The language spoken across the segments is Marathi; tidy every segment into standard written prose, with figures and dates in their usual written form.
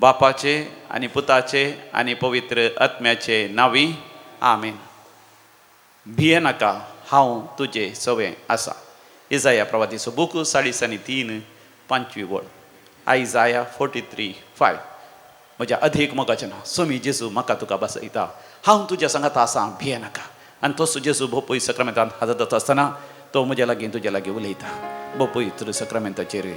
बापाचे आणि पुताचे आणि पवित्र आत्म्याचे नावी आमेन. भिये नाका, हांव तुजे सवे आसा. इजाया प्रवादीचो बूक 3:5 वळ. आयजाया 43:5. म्हज्या अधिक मोगाचें नांव सोमी जेजू म्हाका तुका बसयता, हांव तुज्या सांगात आसा, भिये नाका. आनी तोच जेजू भोव पयस सक्रामेंतांत हाजर जाता आसतना तो म्हज्या लागीं तुज्या लागीं उलयता. भोव पवित्र सक्रामेंताचेर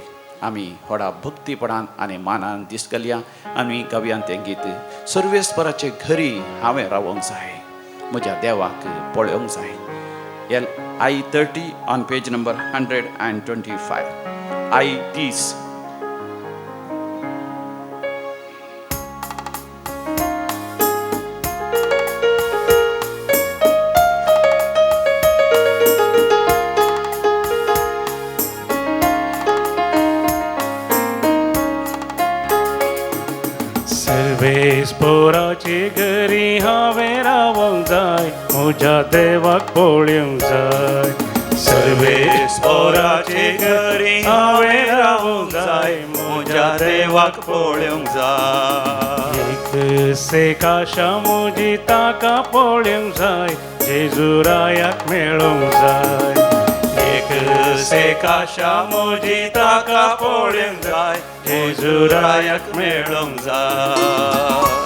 आमी व्हडा भक्तीपणान आनी मानान दीस घालया. आमी गावयान तें गीत. सर्वेस्पराचे घरी हांवें रावूंक जाय, म्हज्या देवाक पळोवंक जाय. I30 on page number 125. I30. सर्वेस्पराचे घरी हांवें रावंक जाय, म्हज्या देवाक पळोवंक जाय. सर्वेस्पराचे घरी हांवें रावूंक जाय, म्हज्या देवाक पळोवंक जाय. एक सेकाशा म्हजी ताका पळोवंक जाय, जेजुरायाक मेळोंक जाय. एक सेकाशा म्हजी ताका पळोवंक जाय, जेजुरायाक मेळोंक जाय.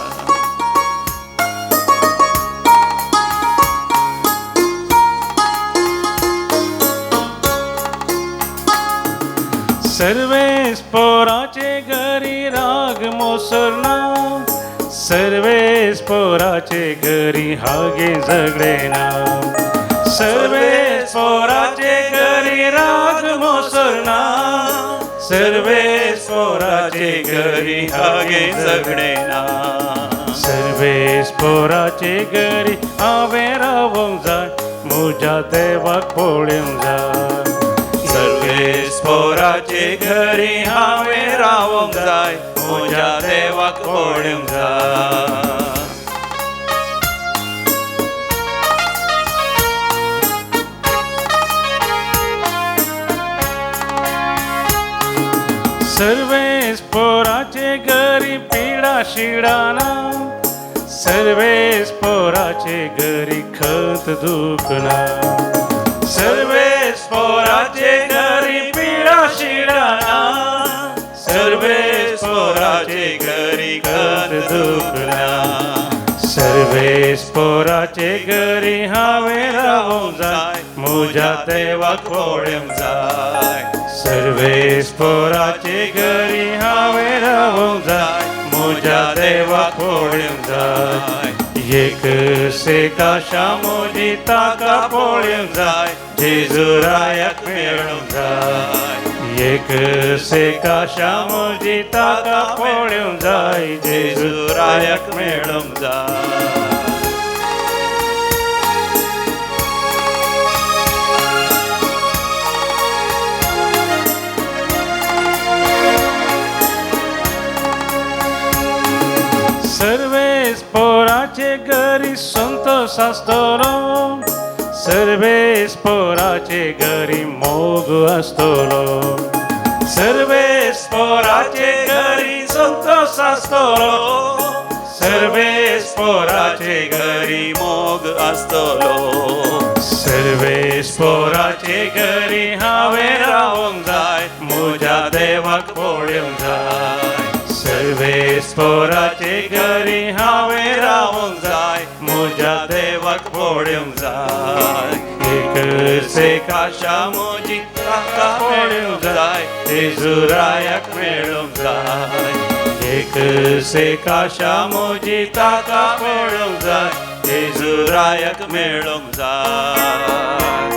सर्वेस्पराचे घरी राग मोसरना, सर्वेस्पराचे घरी हागे झगडे ना. सर्वेस्पराचे घरी राग मोसरना, सर्वेस्पराचे घरी हागे झगडे ना. सर्वेस्पराचे घरी हांवें रावंक जाय, म्हज्या देवाक पळोवंक जाय. सर्वेस्पराचे घरी हांवें रावंक जाय, म्हज्या देवाक पळोवंक जाय. सर्वेस्पराचे घरी पिडा शिडाना, सर्वेस्पराचे घरी खत दुख ना. सर्वेस्पराचे घरी पिडा शिडाना, सर्वेस्पराचे घरी खत दुख ना. सर्वेस्पराचे घरी हांवें रावंक जाय, म्हज्या देवाक पळोवंक जाय. सर्वेस्पराचे घरी हांवें रावंक जाय, म्हज्या देवाक पळोवंक जाय. एक सेकाशा म्हजी ताका पळोवंक जाय, जेजुरायाक मेळोंक जाय. एक सेकाशा म्हजी ताका पळोवंक जाय, जेजुरायाक मेळोंक जाय. सर्वेस्पराचे घरी संतोष आसतलो, सर्वेस्पराचे घरी मोग आसतलो. सर्वेस्पराचे घरी संतोष आसतलो, सर्वेस्पराचे घरी मोग आसतलो. सर्वेस्पराचे घरी हांवें रावंक जाय, म्हज्या देवाक पळोवंक जाय. सर्वेस्पराचे घरी हांवें रावंक जाय, म्हज्या देवाक पळोवंक जाय. एक सेकाशा म्हजी ताका पळोवंक जाय, जेजुरायाक मेळोंक जाय. एक सेकाशा म्हजी ताका पळोवंक जाय, जेजुरायाक मेळोंक जाय.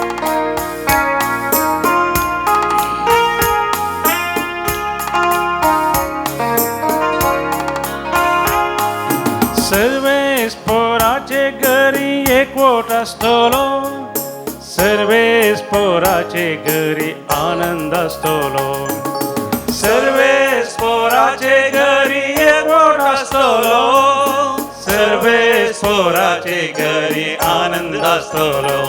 सर्वेस्पराचे घरी एकवट आसतलो, सर्वेस्पराचे घरी आनंद आसतलो. सर्वेस्पराचे घरी एकवट आसतलो, सर्वेस्पराचे घरी आनंद आसतलो.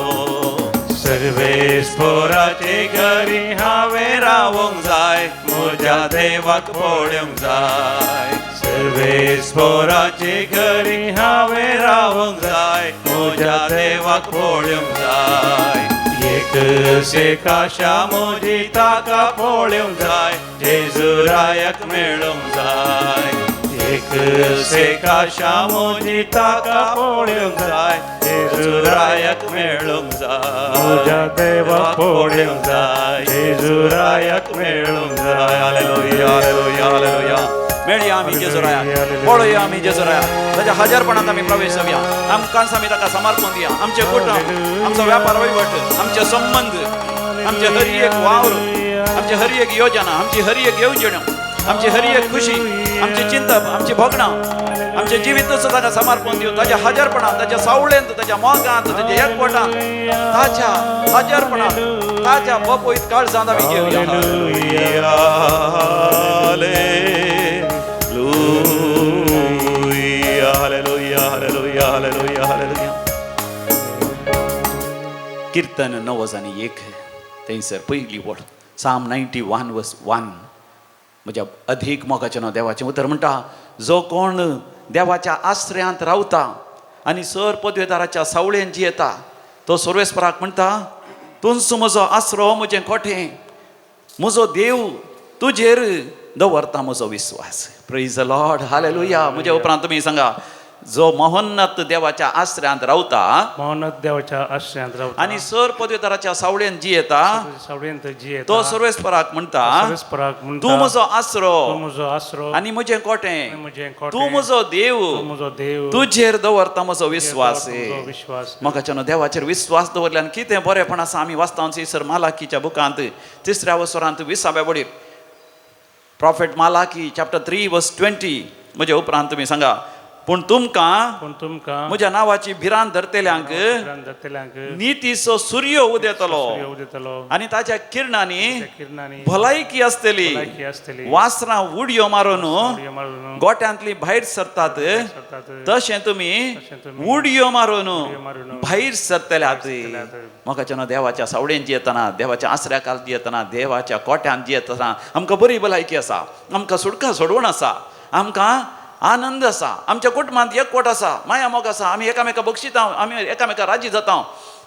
सर्वेस्पराचे घरी हांवें रावंक जाय, म्हज्या देवाक पळोवंक जाय. सर्वेस्पराचे घरी हांवें रावंक जाय म्हज्या देवाक पळोवंक जाय एक सेकाशा म्हजी ताका पळोवंक जाय जेजुरायाक मेळोवंक जाय एक सेकाशा म्हजी ताका पळोवंक जाय जेजुरायाक मेळोवंक जाय म्हज्या देवाक पळोवंक जाय जेजुरायाक मेळोवंक जाय हालेलुया हालेलुया हालेलुया मेळया आमी जेजुराया पळोवया आमी जेजुराया ताच्या हजारपणांत आमी प्रवेश जावया आमकांच आमी ताका समर्पण दिया आमचे कुटुंब आमचो व्यापार वैवट आमचे संबंध आमचे हर एक वावर आमचे हर एक योजना आमची हर एक येवजण आमची हर एक खुशी आमची चिंतप आमची भोगणां आमचे जिवीत ताका समर्पण दिवं ताच्या हजारपणांत ताच्या सावळेंत ताच्या मोगांत ताच्या एकवटांत ताच्या हजारपणांत ताच्या बपयत काळजांत आमी घेवया हालेलुया हालेलुया हालेलुया हालेलुया कीर्तन 9:1 थंयसर पयली वड साम 91:1 म्हज्या अधिक मोगाचें नांव देवाचें उतर म्हणटा जो कोण देवाच्या आश्रयांत रावता आनी सर पदवेदाराच्या सावळेंत जियेता तो सर्वेस्पराक म्हणटा तुंच म्हजो आसरो म्हजें कोठें म्हजो देव तुजेर दवरता म्हजो विश्वास प्रेज द लॉर्ड हालेलुया म्हज्या उपरांत तुमी सांगा जो महोन्नत देवाच्या आश्रयांत रावता मौनत देवाच्या आश्रयांत रावता आनी सर पदवेदाराच्या सावळेंत जियेता सावळेंत जियेता तो सर्वेस्पराक म्हणटा सर्वेस्पराक म्हणटा तूं म्हजो आसरो तूं म्हजो आसरो आनी म्हजें कोठें म्हजें कोठें तूं म्हजो देव तूं म्हजो देव तुजेर दवरता म्हजो विश्वास म्हजो विश्वास म्हाका देवाचेर विश्वास दवरल्यान कितें बरेंपण आसा आमी वाचता सर मालाकीच्या बुकांत 3ऱ्या वसरांत 20व्या बडीर प्रॉफेट मालाकी चॅप्टर 3:20 म्हजे उपरांत तुमी सांगा पूण तुमकां म्हज्या नांवाची भिरांत धरतेल्यांक नितीचो सूर्य उदेतलो आनी ताच्या किरणांनी भलायकी आसतली वासरां उडयो मारून गोट्यांतली भायर सरतात तशें तुमी उडयो मारून भायर सरतल्यात म्हाका देवाच्या सावळेंत जियेतना देवाच्या आसऱ्याकाल जियेतना देवाच्या कोट्यांत जियेतना आमकां बरी भलायकी आसा आमकां सुटका सोडवण आसा आमकां आनंद आसा आमच्या कुटुंबांत एकवट आसा माया मोग आसा आमी एकामेका बक्षिता आमी एकामेका राजी जाता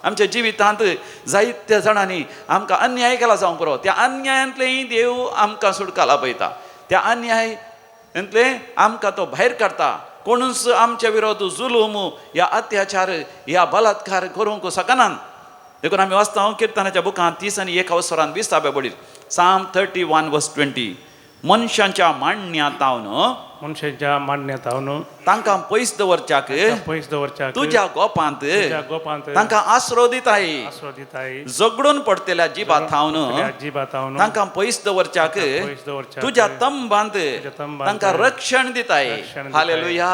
आमच्या जिवितांत जायत्या जाणांनी आमकां अन्याय केला जावं पुरो त्या अन्यायांतलेय देव आमकां सुटका लाभयता त्या अन्यायांतले आमकां तो भायर काडता कोणूच आमच्या विरोध जुलूम ह्या अत्याचार ह्या बलात्कार करूंक शकनात देखून आमी वाचता किर्तनाच्या बुकांत 30 आनी 1 वसरांत 20व्या बडीर साम 31:20 मनशांच्या मान्यतावन तांकां पयस दवरच्याक तुज्या गोपांत तांकां आसरो दिताय झगडून पडटल्या जिबात थावन तांकां पयस दवरच्याक तुज्या तंबांत तांकां रक्षण दिताय हालेलुया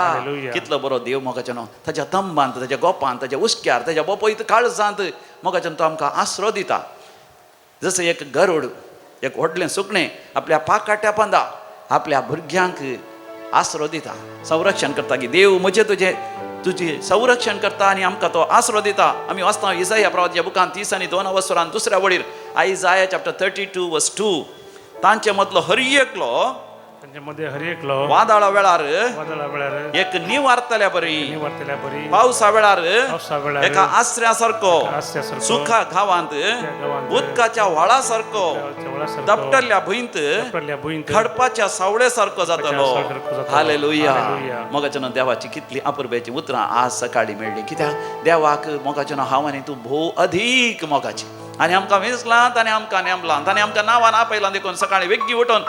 कितलो बरो देव मोगाचें ताच्या तंबांत ताच्या गोपांत ताच्या उस्क्यार ताच्या बोपयत काळजांत मोगाचें तो आमकां आसरो दिता जसं एक गरुड एक व्हडलें सुकणें आपल्या पाकाट्या पंदा आपल्या भुरग्यांक आसरो दिता संरक्षण करता की देव म्हजें तुजें संरक्षण करता आनी आमकां तो आसरो दिता आमी वाचता इसाया प्रवादीच्या बुकांत 30 आनी 2 वसरांत 2ऱ्या वडीर आयजाया चॅप्टर 32:2 तांचे मदलो हरियेकलो वादळा वेळार एक निवारतल्या बरी पावसा वेळार एका आसऱ्या सारको सुखा गांवांत उदकाच्या व्हाळा सारको दपटल्या भुंयत खडपाच्या सावळे सारको जातलो हालेलुया मोगाचें देवाची कितली अपुरबेची उतरां आज सकाळी मेळ्ळी कित्याक देवाक मोगाचें हांव आनी तूं भोव अधिक मोगाची आनी आमकां विसलांत आनी आमकां नेमलांत आनी आमकां नांवान आपयलां देखून सकाळी वेग्गी उठोन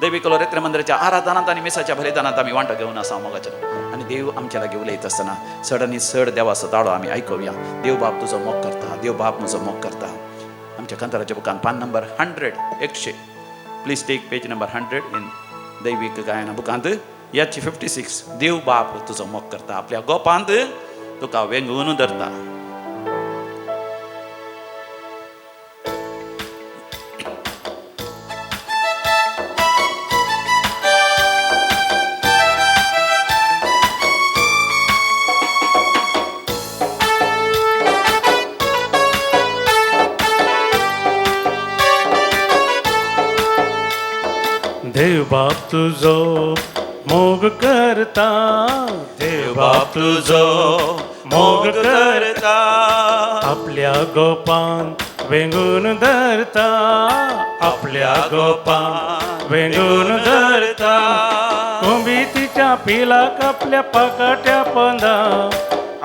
दैविकलो रेत्र मंदिराच्या आराधनांत आनी मिसाच्या बलिदानांत आमी वांटो घेवन आसा मोगाचें आनी देव आमच्या लागीं उलयत आसतना चड आनी चड देवाचो ताळो आमी आयकुया देव बाब तुजो मोग करता देव बाब म्हजो मोग करता आमच्या कंतराच्या बुकान पान number 100 please take page number 100 in दैवीक गायना बुकांत याची 56 देव बाप तुजो मोग करता आपल्या गोपांत तुका वेंगून धरता देव बाप तुझो मोग करता देव बाप तुझो मोग करता आपल्या गोपान वेंगून धरता आपल्या गोपान वेंगून धरता कोंबी तिच्या पिला कपल्या पाकाट्या पंदा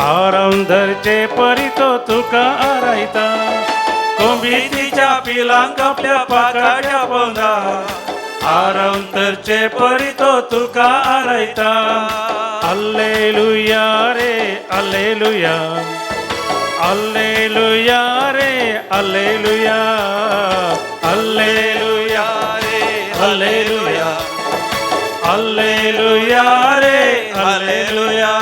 आराम धरचे परी तो तुका आरायता कोंबी तिच्या पिला कपल्या पाकाट्या पंदा आराम धरचे परी तो तुका आरायता अल्लेलुया रे अल्लेलुया अल्लेलुया रे अल्लेलुया अल्लेलुया रे अल्लेलुया अल्लेलुया रे हालेलुया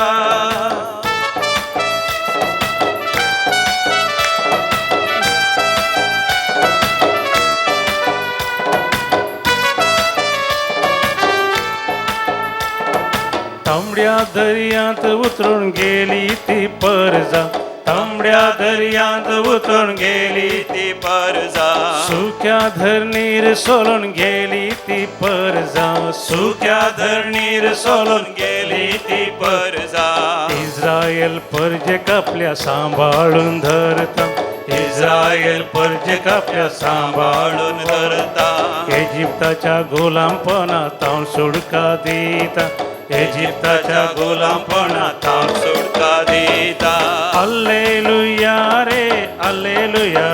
तांबड्या दर्यांत उतरून गेली ती परजा तांबड्या दर्यांत उतरून गेली ती परजा सुक्या धरणीर सोलून गेली ती परजा सुक्या धरणीर सोलून गेली ती परजा इस्रायल परजे कापल्या सांभाळून धरता इस्रायल परजे कापल्या सांभाळून धरता इजिप्ताच्या गुलामपणात सुडका देता इजिप्ताच्या गुलामपणात सुटका देता अल्लेलुया रे अल्लेलुया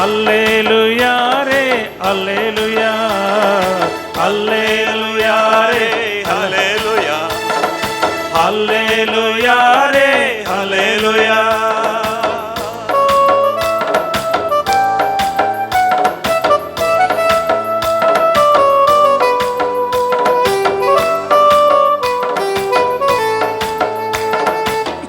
अल्लेलुया रे अल्लेलुया अल्लेलुया रे हालेलुया अल्लेलुया रे हालेलुया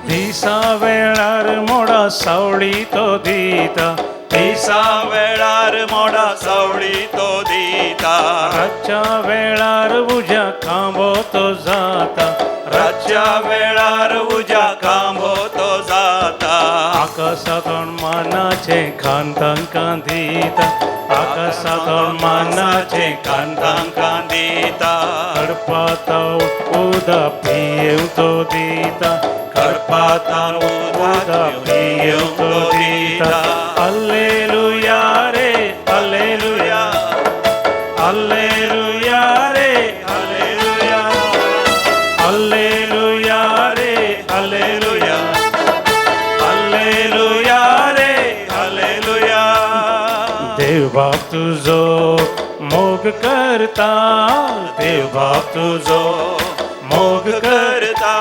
दिसा वेळार मोडा सावळी तो दिता दिसा वेळार मोडा सावळी तो दिता रातच्या वेळार उज्या खांबो तो जाता रातच्या वेळार उज्या खांबो तो जाता आकाशातून मानाचे खान तांकां दिता आकाशातून मानाचे खान तांकां दिता कडपाता उदा पियेव तो दिता कडपातान उदा उदक पियेव तो दिता अल्लेलुया रे अल्लेलुया अल्लेलुया रे हालेलुया अल्लेलुया रे अल्लेलुया अल्लेलुया रे हालेलुया देव बाप तुझो मोग करता देव बाप तुझो मोग करता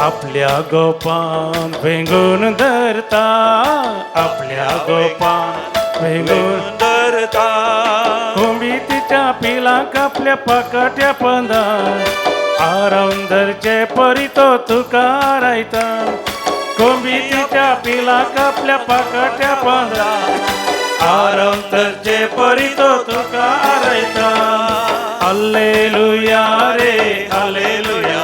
आपल्या गोपान वेंगून धरता आपल्या गोपान वेंगून धरता कोंबी तिच्या पिलांक आपल्या पाकाट्या पंदा आराम धरचे परी तो तुका आरायता कोंबी तिच्या पिलांक आपल्या पाकाट्या पंदा आराम धरचे परी तो तुका आरायता अल्लेलुया रे हालेलुया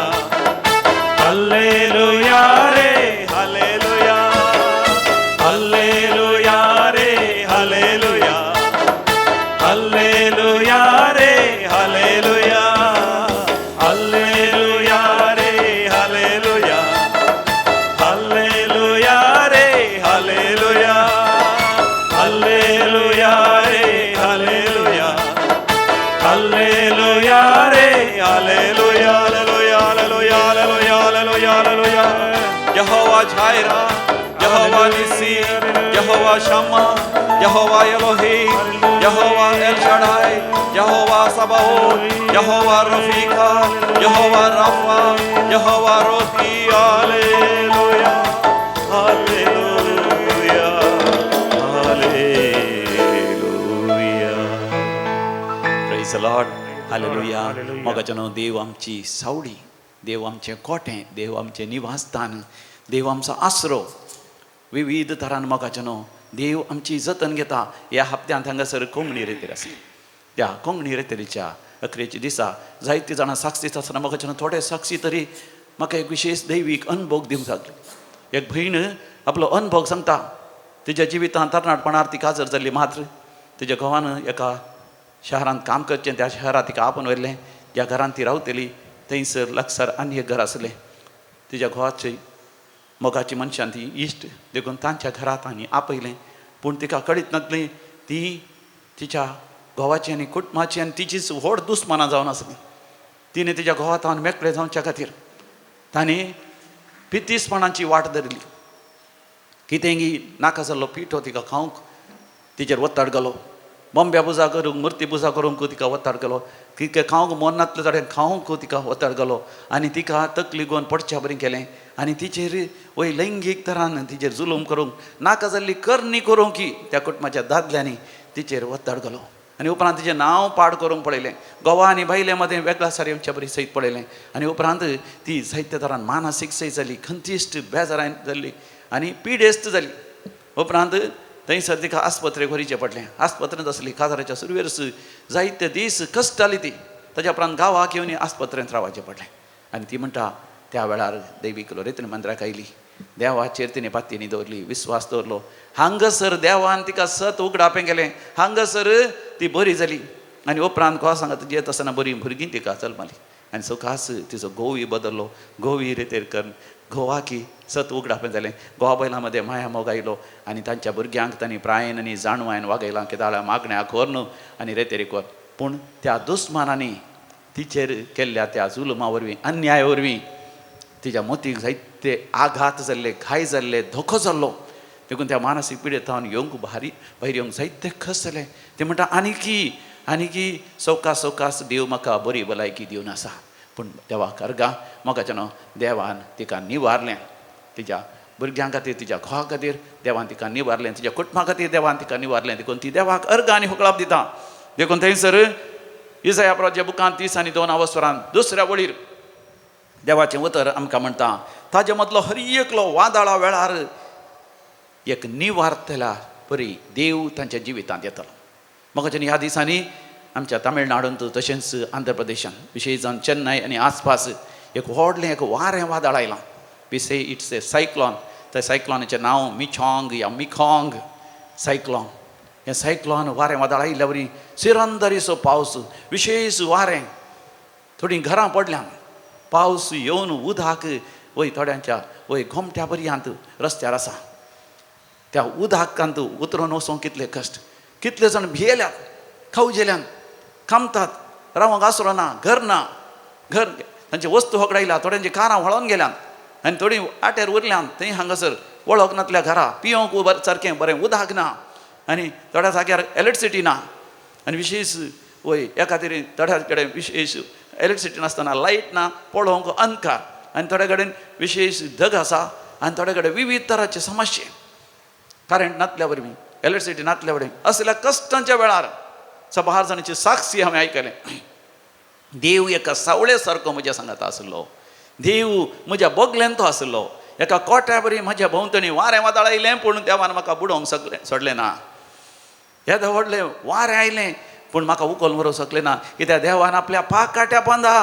अल्लेलुया रे हालेलुया अल्लेलुया रे हालेलुया अल्लेलुया रे हालेलुया अल्लेलुया रे हालेलुया अल्लेलुया रे हालेलुया अल्लेलुया रे हालेलुया अल्लेलुया रे hallelujah hallelujah hallelujah hallelujah hallelujah Jehovah Jireh Jehovah Nissi Jehovah Shammah Jehovah Elohim Jehovah El Shaddai Jehovah Sabaoth Jehovah Rophecha Jehovah Rapha Jehovah Rohi hallelujah hallelujah hallelujah praise the Lord hallelujah मोगाचनो देव आमची सावडी देव आमचें कोटें देव आमचें निवासस्थान देव आमचो आसरो विविध तरान मोगाचनो देव आमची जतन घेता ह्या हप्त्यांत हांगासर कोंकणी रेतीर आसा त्या कोंकणी रेतीच्या अखेरेच्या दिसा जायतीं जाणां साक्षी आसतना मोगाचनो थोडे साक्षी तरी म्हाका एक विशेश दैवीक अनुभव दिवंक लागलो एक भयण आपलो अनुभव सांगता तिच्या जिवितांत तरणाटपणार ती काजर जाल्ली मात्र तिच्या घोवान एका शहरांत काम करचें त्या शहरांत तिका आपोवन व्हेल्लें ज्या घरांत ती रावतली थंयसर लागसार आनी एक घर आसलें तिच्या घोवाची मोगाची मनशान ती इश्ट देखून तांच्या घरांत आनी आपयलें पूण तिका कळीत नासलें ती तिच्या घोवाची आनी कुटुंबाची आनी तिचीच व्हड दुस्मानां जावन आसलीं. तिणें तिच्या घोवातावन मेकळें जावच्या खातीर ताणें पितीसपणाची वाट धरली. कितेंय नाका जाल्लो पिठो तिका खावंक तिचेर वत्ताड घालो, बोंब्या पुजा करूंक मुर्ती पुजा करूंक तिका वत्ताड घालो, तिका खावंक मन नासलें जाल्यार खावंक तिका वत्ताड घालो आनी तिका तकली घेवन पडच्या बरें केलें आनी तिचेर वय लैंगीक तरान तिचेर जुलूम करूंक नाका जाल्ली करणी करूंक की त्या कुटुंबाच्या दादल्यांनी तिचेर वत्ताड घालो आनी उपरांत तिचें नांव पाड करूंक पळयलें. घोवा आनी बायले मदें वेगळा सारच्या बरी सयत पळयलें आनी उपरांत ती जायत्या तरान मानसीक सय जाली, खंतिश्ट बेजारान जाल्ली आनी पिडेस्त जाली. उपरांत थंयसर तिका आस्पत्रेक व्हरचें पडलें. आस्पत्रेंत आसली काजाराच्या सुरवेरस जायते दीस कश्टाली ती. ताच्या उपरांत गांवाक येवन आस्पत्रेंत रावचें पडलें आनी ती म्हणटा त्या वेळार दैवीक रितीन मंदिराक आयली, देवाचेर तिणें पातयेनी दवरली, विस्वास दवरलो. हांगासर देवान तिका सत उगडापें केलें, हांगासर ती बरी जाली आनी उपरांत घोवा सांगता जेत आसतना बरी भुरगीं तिका जल्मली आनी सखास तिचो घोवूय बदल्लो. घोवूय रितेर करून घोवाकी सत उगडापें जालें. घोवा बैलां मदें माया मोग आयलो आनी तांच्या भुरग्यांक तांणी प्रायेन आनी जाणवायन वागयलां की जाल्यार मागण्याक व्हर न्हू आनी रेतेरीक व्हर. पूण त्या दुस्मानांनी तिचेर केल्ल्या त्या जुलमा वरवीं अन्याय वरवीं तिच्या मोतीक जायते आघात जाल्ले, घाय जाल्ले, धोको जाल्लो. देखून त्या मानसीक पिडेतावन येवंक भायर येवंक जायते खस जाले. ते म्हणटा आनीकी सवकास देव म्हाका बरी भलायकी दिवन आसा. पूण देवाक अर्गा मोगाच्या न्हू देवान तिका निवारलें. तिच्या भुरग्यां खातीर, तिच्या घोवा खातीर देवान तिका निवारलें, तिच्या कुटुंबा खातीर देवान तिका निवारलें. देखून ती देवाक अर्ग आनी हुकळाप दिता. देखून थंयसर इसाया प्रभुच्या बुकांत 30 आनी 2 वस्त्रांत दुसऱ्या वळीर देवाचें उतर आमकां म्हणटा ताजे मदलो हर एकलो वादळा वेळार एक निवारतल्या परी देव तांच्या जिवितांत येतलो. मोगाच्या ह्या दिसांनी आमच्या तामिळनाडूंत तशेंच आंध्र प्रदेशांत विशेश जावन चेन्नय आनी आसपास एक व्हडलें एक वारें वादळ आयलां. We say it's a cyclone. त्या सायक्लॉनाचें नांव मिछॉंग या मिखॉंग सायक्लॉन. हें सायक्लॉन वारें वादळ आयिल्ल्या वरी सिरंदरीसो पावस, विशेश वारें, थोडीं घरां पडल्यान, पावस येवन उदक वय थोड्यांच्या वय घोमट्या पर्यंत रस्त्यार आसा. त्या उदकांत उतरून वचोंक कितले कश्ट, कितले जाण भियेल्यात, खावजेल्यान, कामतात, रावंक आसरो ना, घर तांचे वस्तू होगडायल्या, थोड्यांची कारां व्हळोन गेल्यान आनी थोडीं आटेर उरल्यान. थंय हांगासर वळख नातल्या घरां, पियोंक सारकें बरें उदक ना आनी थोड्या जाग्यार इलेक्ट्रिसिटी ना आनी विशेश वय एका तरी थोड्या कडेन विशेष इलेक्ट्रिसिटी नासतना लायट ना, पळोवंक अंधकार आनी थोड्या कडेन विशेष धग आसा आनी थोड्या कडेन विविध तरांचे समस्ये, करंट नासल्या वरवीं, इलेक्ट्रिसिटी नासल्या वरवीं असल्या कश्टांच्या वेळार 6 जाणांची साक्षी हांवें आयकलें. देव एका सावळे सारको म्हज्या सांगात आसलो, देव म्हज्या बोगल्यान तो आसलो. एका कोट्या बरी म्हज्या भोंवतणी वारें वादळ आयलें पूण देवान म्हाका बुडोवंक सोडलें ना. येदें व्हडलें वारें आयलें पूण म्हाका उखलून व्हरूंक शकलें ना, कित्याक देवान आपल्या पाकाट्या बांदा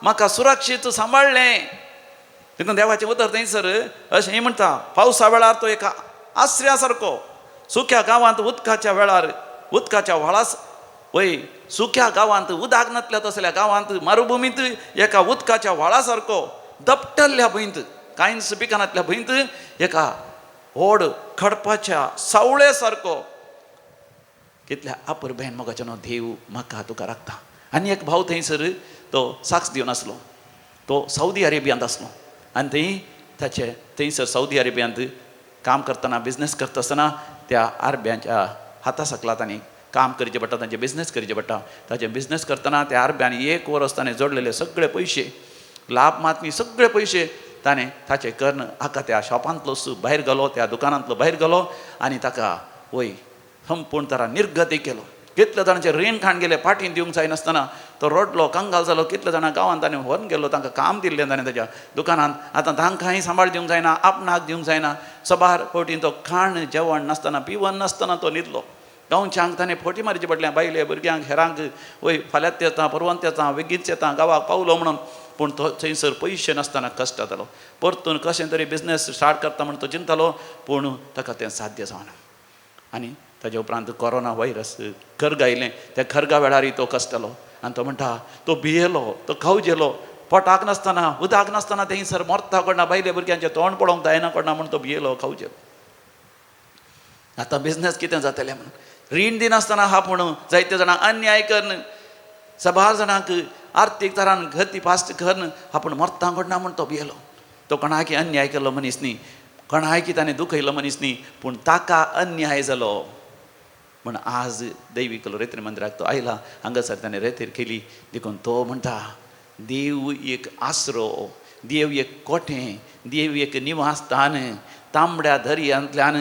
म्हाका सुरक्षीत सांबाळलें. देखून देवाचें उतर थंयसर अशें म्हणटा, पावसा वेळार तो एका आश्र्या सारको, सुक्या गांवांत उदकाच्या वेळार उदकाच्या व्हाळास वय सुक्या गांवांत उदक नासल्या तसल्या गांवांत मरुभुमींत एका उदकाच्या व्हाळा सारको, दपटल्ल्या भंयत, कांयच पिकां नासल्या भंयत एका व्हड खडपाच्या सावळे सारको. कितल्या अपुरबेन मोगाच्या न्हू देव म्हाका तुका राखता. आनी एक भाव थंयसर तो साक्ष दिवन आसलो, तो सौदी अरेबियांत आसलो आनी थंय ताचे थंयसर सौदी अरेबियांत काम करतना, बिझनेस करता आसतना त्या आरब्यांच्या हाता सकला तांणी काम करचें पडटा, तांचें बिझनेस करचें पडटा. ताचें बिझनेस करतना त्या आरब्यांनी 1 वर्स ताणें जोडलेले सगळे पयशे, लाभ मातमी सगळे पयशे ताणें ताचे कर्ण हाका त्या शॉपांतलो भायर गेलो, त्या दुकानांतलो भायर गेलो आनी ताका वय संपूर्ण तरा निर्गती केलो. कितले जाणांचे रीण खाण गेले, फाटीन दिवंक जायनासतना तो रडलो, कंगाल जालो. कितले जाणां गांवांत ताणें व्हरून गेलो, तांकां काम दिल्लें ताणें ताच्या दुकानांत. आतां तांकांय सांबाळ दिवंक जायना, आपणाक दिवंक जायना. सबार फावटीन तो खाण जेवण नासतना, पिवण नासतना तो न्हिदलो. गांवच्यांक ताणें फोटी मारचें पडलें, बायले भुरग्यांक हेरांक वय फाल्यांत येता, परवंत येता, बेगीनच येता, गांवाक पावलो म्हणून. पूण तो थंयसर पयशे नासतना कश्ट जातालो. परतून कशें तरी बिझनेस स्टार्ट करता म्हणून तो चिंतलो, पूण ताका तें साध्य जावना. आनी ताजे उपरांत कोरोना व्हायरस खर्ग आयलें, त्या खर्गा वेळारय तो कश्टलो आनी तो म्हणटा तो भियेलो, तो खावजेलो, पोटाक नासतना उदक नासतना थंयसर मरता कोणा बायले भुरग्यांचें तोंड पळोवंक जायना कोणा म्हूण तो भियेलो खावजेलो. आतां बिझनेस कितें जातलें म्हणून रीण दिनासतना हा पूण जायते जाणांक अन्याय करन, सबार जाणांक आर्थीक तरान गती फास्ट करन आपूण मरता कोणा म्हूण तो भियेलो. तो कोणाकी अन्याय केल्लो मनीस न्ही, कोणाकी ताणें दुखयलो मनीस न्ही, पूण ताका अन्याय जालो म्हण आज दैवीक रेत्री मंदिराक तो आयला. हांगासर ताणें रेतीर केली देखून तो म्हणटा देव एक आसरो, देव एक कोठें, देव एक निवासस्थान. तांबड्या दर्यांतल्यान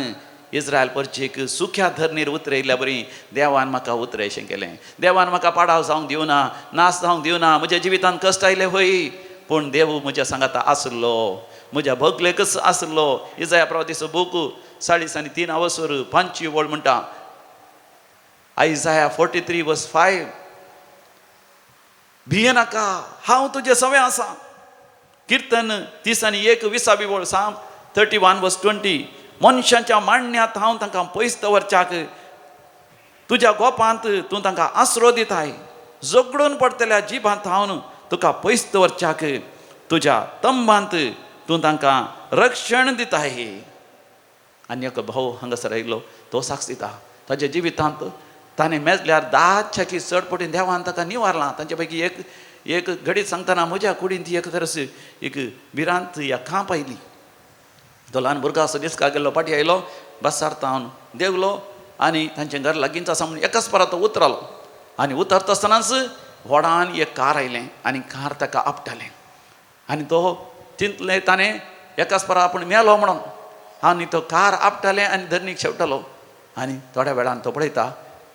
इस्रायल परचेक सुख्या धरणीर उतरयल्या बरी देवान म्हाका उतरयशें केलें. देवान म्हाका पाडाव जावंक दिवना, नास जावंक दिवना. म्हज्या जिवितांत कश्ट आयले हय, पूण देव म्हज्या सांगाता आसलो, म्हज्या भोगलेकच आसलो. इजाया प्रवादीचो बूक 3:3 5 वळ म्हणटा. Isaiah 43:5 भिये नाका, हांव तुजे सवे आसा. कीर्तन 30:20 वळ Psalm 31:20 मनशांच्या मांडण्यात हांव तांकां पयस दवरच्याक, तुज्या गोपांत तूं तांकां आसरो दिताय. झगडून पडतल्या जिबांत हांव तुका पयस दवरच्याक, तुज्या तंबांत तूं तांकां रक्षण दिताय. आनी एक भाव हांगासर आयिल्लो तो साक्ष दिता ताच्या जिवितांत ताणें मेजल्यार 10 चड पटीन देवान ताका निवारलां. तांचे पैकी एक घडीत सांगतना म्हज्या कुडीन ती एक तरस एक भिरांत या खांप आयली. तो ल्हान भुरगो असो दिसका गेल्लो फाटी आयलो, बसारता हांव देवलो आनी तांचें घर लागींच आसा म्हणून एकाच परां तो उतरलो. आनी उतरता आसतनाच व्हडान एक कार आयलें आनी कार ताका आपटालें. आनी तो चिंतलें ताणें एकाच परां आपूण मेलो म्हणून. आनी तो कार आपटालें आनी धरणीक शेवटलो. आनी थोड्या वेळान तो पळयता,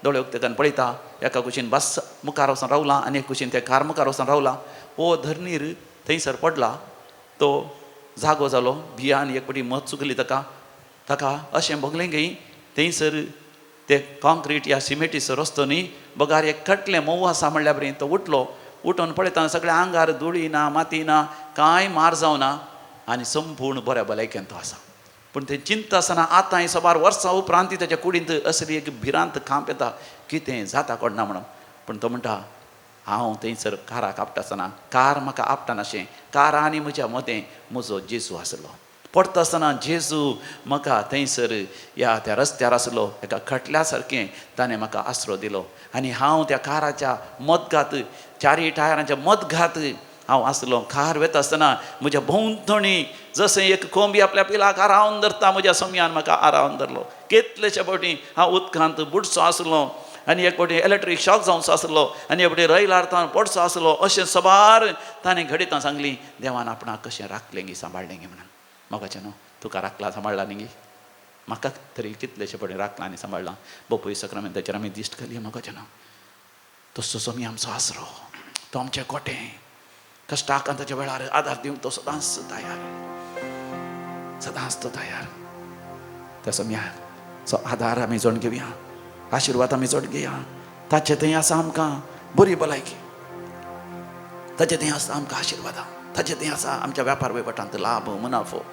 दोळे उक्तेकन पळयता, एका कुशीन बस मुखार वचून रावला आनी एक कुशीन ते कार मुखार वचून रावला. हो धरणीर थंयसर पडला. तो जागो जालो, भियान एक पटी मत चुकली ताका अशें भोगलें गई. थंयसर ते कॉन्क्रीट या सिमेंटीचो रस्तो न्ही, बगार एक कटलें मोव आसा म्हणल्या बरें. तो उठलो, उठोन पळयतना सगळ्या आंगार धुळी ना, माती ना, कांय मार जावना आनी संपूर्ण बऱ्या भलायकेन तो आसा. पूण तें चिंता आसतना आतां सबार वर्सां उपरांत ताच्या कुडींत असली एक भिरांत खांप येता, कितें जाता कोणना म्हणून. पूण तो म्हणटा हांव थंयसर काराक आपटा आसतना कार म्हाका आपटानाशें, कार आनी म्हज्या मदें म्हजो जेजू आसलो. पडटा आसतना जेजू म्हाका थंयसर त्या रस्त्यार आसलो, एका खटल्या सारकें ताणें म्हाका आसरो दिलो. आनी हांव त्या काराच्या मदघात, चारय टायरांच्या मदघात हांव आसलो. कार वता आसतना म्हज्या भोंवतणी जशें एक कोंबी आपल्या पिलाक आरावन धरता, म्हज्या सम्यान म्हाका आरावन धरलो. कितलेशे फावटी हांव उदकांत बुडसो आसलो आनी एक फावटी इलेक्ट्रीक शॉक जावचो आसलो आनी एक फावटी रैल आडतान पडचो आसलो. अशें सबार ताणें घडयता सांगली देवान आपणाक कशें राखलें गी, सांबाळलें गी म्हणून. म्हाका न्हू तुका राखला सांबाळला न्ही गी, म्हाका तरी कितलेशे फावटी राखला आनी सांबाळला. बोपय सक्रामेंताचेर आमी दिश्ट घालया. म्हाका न्हू तसो सोमी आमचो आसरो, तो आमचें कोटें. कश्टाक ताच्या वेळार आदार दिवंक तो सदांच तयार, सदांच तो तयार. त्या सोम्याचो आदार आमी जोड घेवया, आशिर्वाद आमी जोड घेया. ताचे थंय आसा आमकां बरी भलायकी, ताचे थंय आसा आमकां आशिर्वाद, ताचे थंय आसा आमच्या वेपार वैभटांत लाभ, मुनाफो,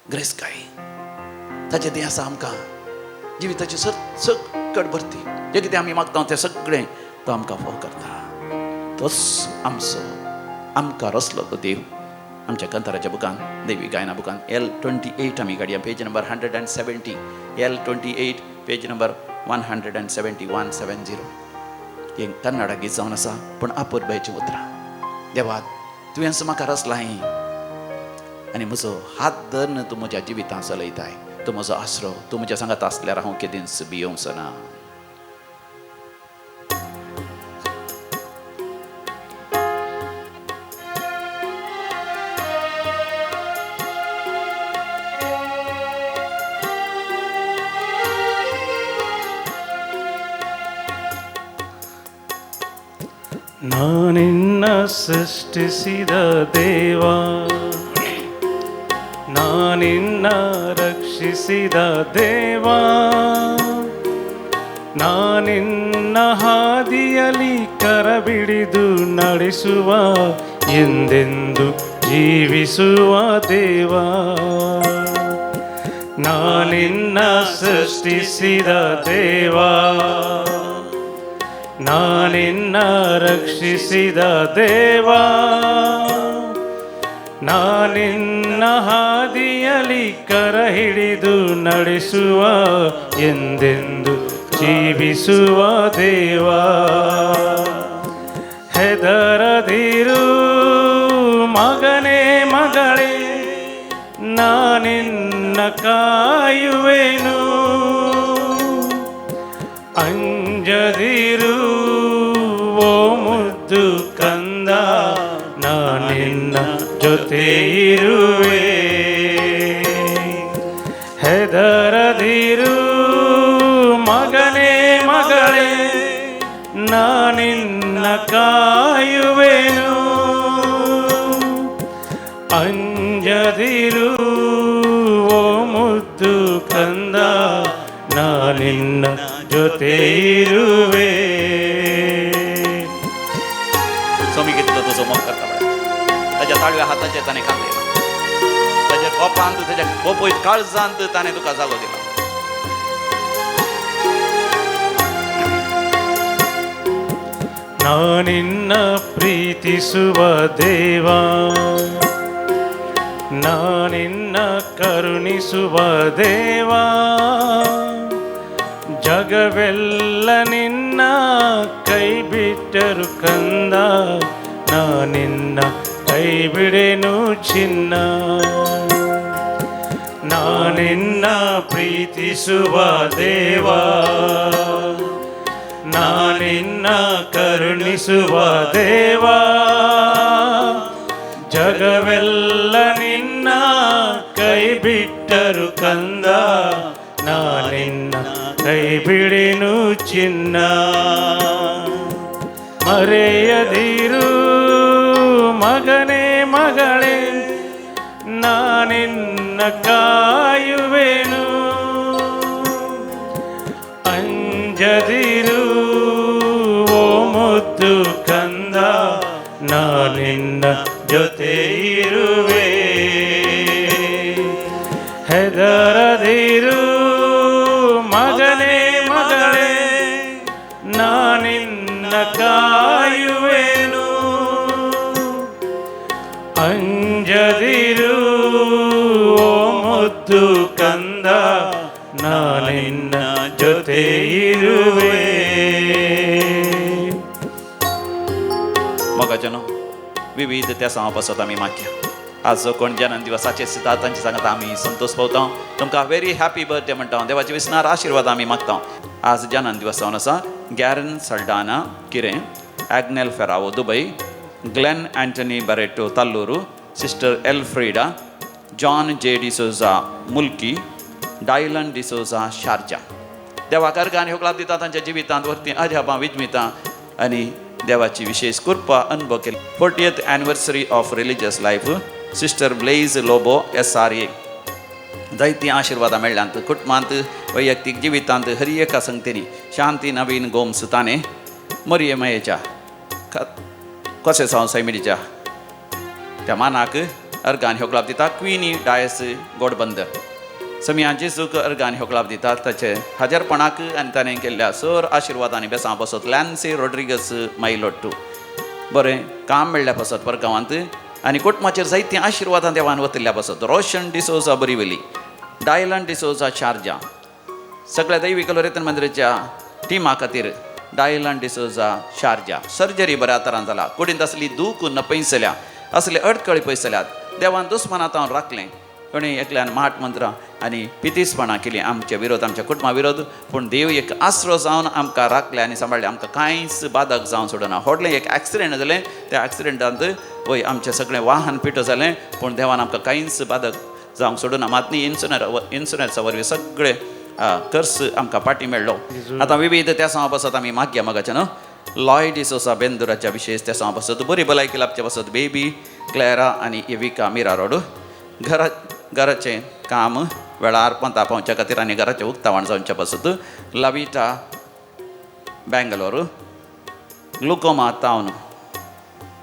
ग्रेस्काय. ताचे थंय आसा आमकां जिविताची सकट भरती. जें कितें आमी मागता तें सगळें तो आमकां फाव करता. तोच आमचो आमकां रचलो तो देव. आमच्या कंथाराच्या बुकान, देवी गायना बुकान L28 आमी काडया, page number 170. L28 page number 170. ही कन्नडा गीत जावन आसा, पूण अपूर्बायची उतरां. देवा तुवेंच म्हाका रचलाय आनी म्हजो हात धरन तूं म्हज्या जिवितांत चलयताय. तूं म्हजो आसरो, तूं म्हज्या सांगात आसल्यार हांव केदींच भियोंचो ना. ನಾನಿನ್ನ ಸೃಷ್ಟಿಸಿದ ದೇವ, ನಾನಿನ್ನ ರಕ್ಷಿಸಿದ ದೇವ, ನಾನಿನ್ನ ಹಾದಿಯಲಿ ಕರಬಿಡಿದು ನಡೆಸುವ, ಎಂದೆಂದು ಜೀವಿಸುವ ದೇವ. ನಾನಿನ್ನ ಸೃಷ್ಟಿಸಿದ ದೇವ, ನಾನಿನ್ನ ರಕ್ಷಿಸಿದ ದೇವ, ನಾನಿನ್ನ ಹಾದಿಯಲಿ ಕರ ಹಿಡಿದು ನಡೆಸುವ, ಎಂದೆಂದು ಜೀವಿಸುವ ದೇವ. ಹೆದರದಿರು ಮಗನೇ ಮಗಳೇ, ನಾನಿನ್ನ ಕಾಯುವೆನು. ಅಂಜದಿರು ಓ ಮುದ್ದು ಕಂದ, ನಾನಿನ್ನ ಜೊತೆ ಇರುವೆ. ಹೆದರದಿರು ಮಗನೇ ಮಗಳೇ, ನಾನಿನ್ನ ಕಾಯುವೆನು. ಅಂಜದಿರು ಓ ಮುದ್ದು ಕಂದ, ನಾನಿನ್ನ ಜೊತೆ ಇರುವೆ. स्वामी घेतलं तुझं मग करता त्याच्या ताळव्या हाताचे ताने कांदे त्याच्या कोपांत त्याच्या कोपयत काळजांत ताने तुका जागो दिला. ನಾನಿನ್ನ ಪ್ರೀತಿಸುವ ದೇವ, ನಾನಿನ್ನ ಕರುಣಿಸುವ ದೇವ. ಜಗವೆಲ್ಲ ನಿನ್ನ ಕೈ ಬಿಟ್ಟರು ಕಂದ, ನಾನಿನ್ನ ಕೈ ಬಿಡೆನು ಚಿನ್ನ. ನಾನಿನ್ನ ಪ್ರೀತಿಸುವ ದೇವ, ನಾನಿನ್ನ ಕರುಣಿಸುವ ದೇವ. ಜಗವೆಲ್ಲ ನಿನ್ನ ಕೈ ಬಿಟ್ಟರು ಕಂದ, ನಾನಿನ್ನ ಕೈ ಬಿಡೆನು ಚಿನ್ನ. ಮರೆಯದಿರು ಮಗನೇ ಮಗಳೇ, ನಾನಿನ್ನ ಕಾಯುವೆನು. ಅಂಜದಿರು ಓ ಮುದ್ದು ಕಂದ, ನಾನಿನ್ನ ಜೊತೆ ಇರುವೆ. ಹೆದರದಿರು ಮಗನೇ ಮಗಳೇ, ನಾನಿನ್ನ ಕಾಯುವೆನು. ಅಂಜದಿರು ಓ ಮುದ್ದು ಕಂದ, ನಾನಿನ್ನ ಜೊತೆ ಇರುವೆ. मोगाच्यानो विविध त्या समापासत आम्ही मागया. आज जो कोण जन्म दिवसाचे सिद्धार्थ तांचे सांगता आम्ही संतोष पावता. तुमकां व्हेरी हॅपी बर्थडे म्हणटा. देवाचे विस्नार आशीर्वाद आम्ही मागता. आज जन्म दिवस जावन आसा Garren Saldanha Kirem, Agnel Ferrao Dubai, Glen Antony Barretto Talluru, sister Elfrida, John J D'Souza मुल्की, डायलन डिसोजा शारजा. देवाक अर्घ आनी होकलाप दिता तांच्या जिवितांत वरती अजापां विजमिता आनी देवाची विशेष कृपा अनुभव केली. 40th anniversary of religious life sister Blaise Lobo SRA. जायती आशिर्वादां मेळ्ळ्यांत कुटुंबांत, वैयक्तीक जिवितांत हर एका संगतींनी शांती नवीन गोम्स ताणे मरियमेच्या कशें जावं सैमिडीच्या त्या मानाक अर्गान होकलाप दिता. क्विनी डायस गोडबंदर समियांचे सुख अर्गान होकलाप दितात ताचे हजरपणाक आनी ताणें केल्ल्या सर आशिर्वादांनी बेसां बसत. लॅन्सी रोड्रिगस मायलोट्टू बरें काम मेळ्ळ्या बसत परगांवांत आनी कुटुंबाचेर जायतीं आशिर्वादां देवान वतल्ल्या बसत. रोशन डिसोजा बरिवेली, डायलन डिसोजा शारजा. सगळ्या दैवी कलोरेतन मंदिराच्या टिमा खातीर डायलन डिसोजा शारजा. सर्जरी बऱ्या तरान जाला. कुडींत असली दूख न पयसल्या, असले अडकळी पयसल्यात. देवान दुस्मनांत हांव राखलें. कोणी एकल्यान माट मंत्रां आनी पितीसपणां केली आमच्या विरोध, आमच्या कुटुंबा विरोध. पूण देव एक आसरो जावन आमकां राखले आनी सांबाळले. आमकां कांयच बाधक जावं सोडना. व्हडलें एक एक्सिडेंट जालें. त्या एक्सिडेंटांत वय आमचें सगळें वाहन पिटो जालें. पूण देवान आमकां कांयच बाधक जावंक सोडना. मात न्ही इन्शुरन्सा वरवीं सगळें कर्स आमकां पाटी मेळ्ळो. आतां विविध त्या समा बसत आमी मागया मोगाचें न्हू. लॉय डिसोसा बेंदुराच्या विशेष त्या समा बसत. बरी भलायकी लाभच्या बसत. बेबी क्लॅरा आनी एविका मिरा रोड. घराचें काम वेळार पंता पावच्या खातीर आनी घराचें उक्तावण जावचें बसत. लविटा बेंगलोर. ग्लुकोमा तावन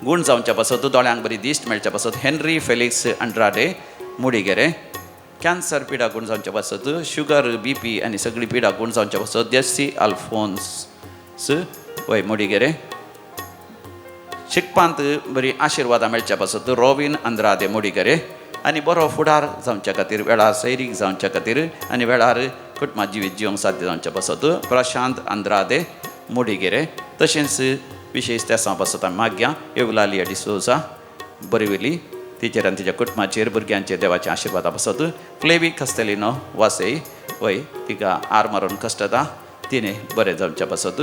गूण जावचें बसत. दोळ्यांक बरी दिश्ट मेळचें बसत. हेनरी फेलिक्स अंड्राडे मुडिगेरे. कॅन्सर पिडा गूण जावचें बसत. शुगर BP आनी सगळी पिडा गूण जावचें बसत. जेस्सी आल्फोन्स वय मुडिगेरे शिकपांत बरी आशिर्वादां मेळच्या पासत रॉबिन अंद्रादे मुडिगेरे आनी बरो फुडार जावच्या खातीर वेळार सैरीक जावच्या खातीर आनी वेळार कुटुंबां जिवीत जिवंक साध्य जावच्या पासत प्रशांत अंद्रादे मुडिगेरे तशेंच विशेष त्या पासत आमी मागया एवलालिया डिसोजा बरिवेली तिचेर आनी तिच्या कुटुंबाचेर भुरग्यांचेर देवाचे आशिर्वादा पासत फ्लेवी कस्तेलिनो वासय वय तिका आर मारून कश्टता तिने बरें जावच्या पासत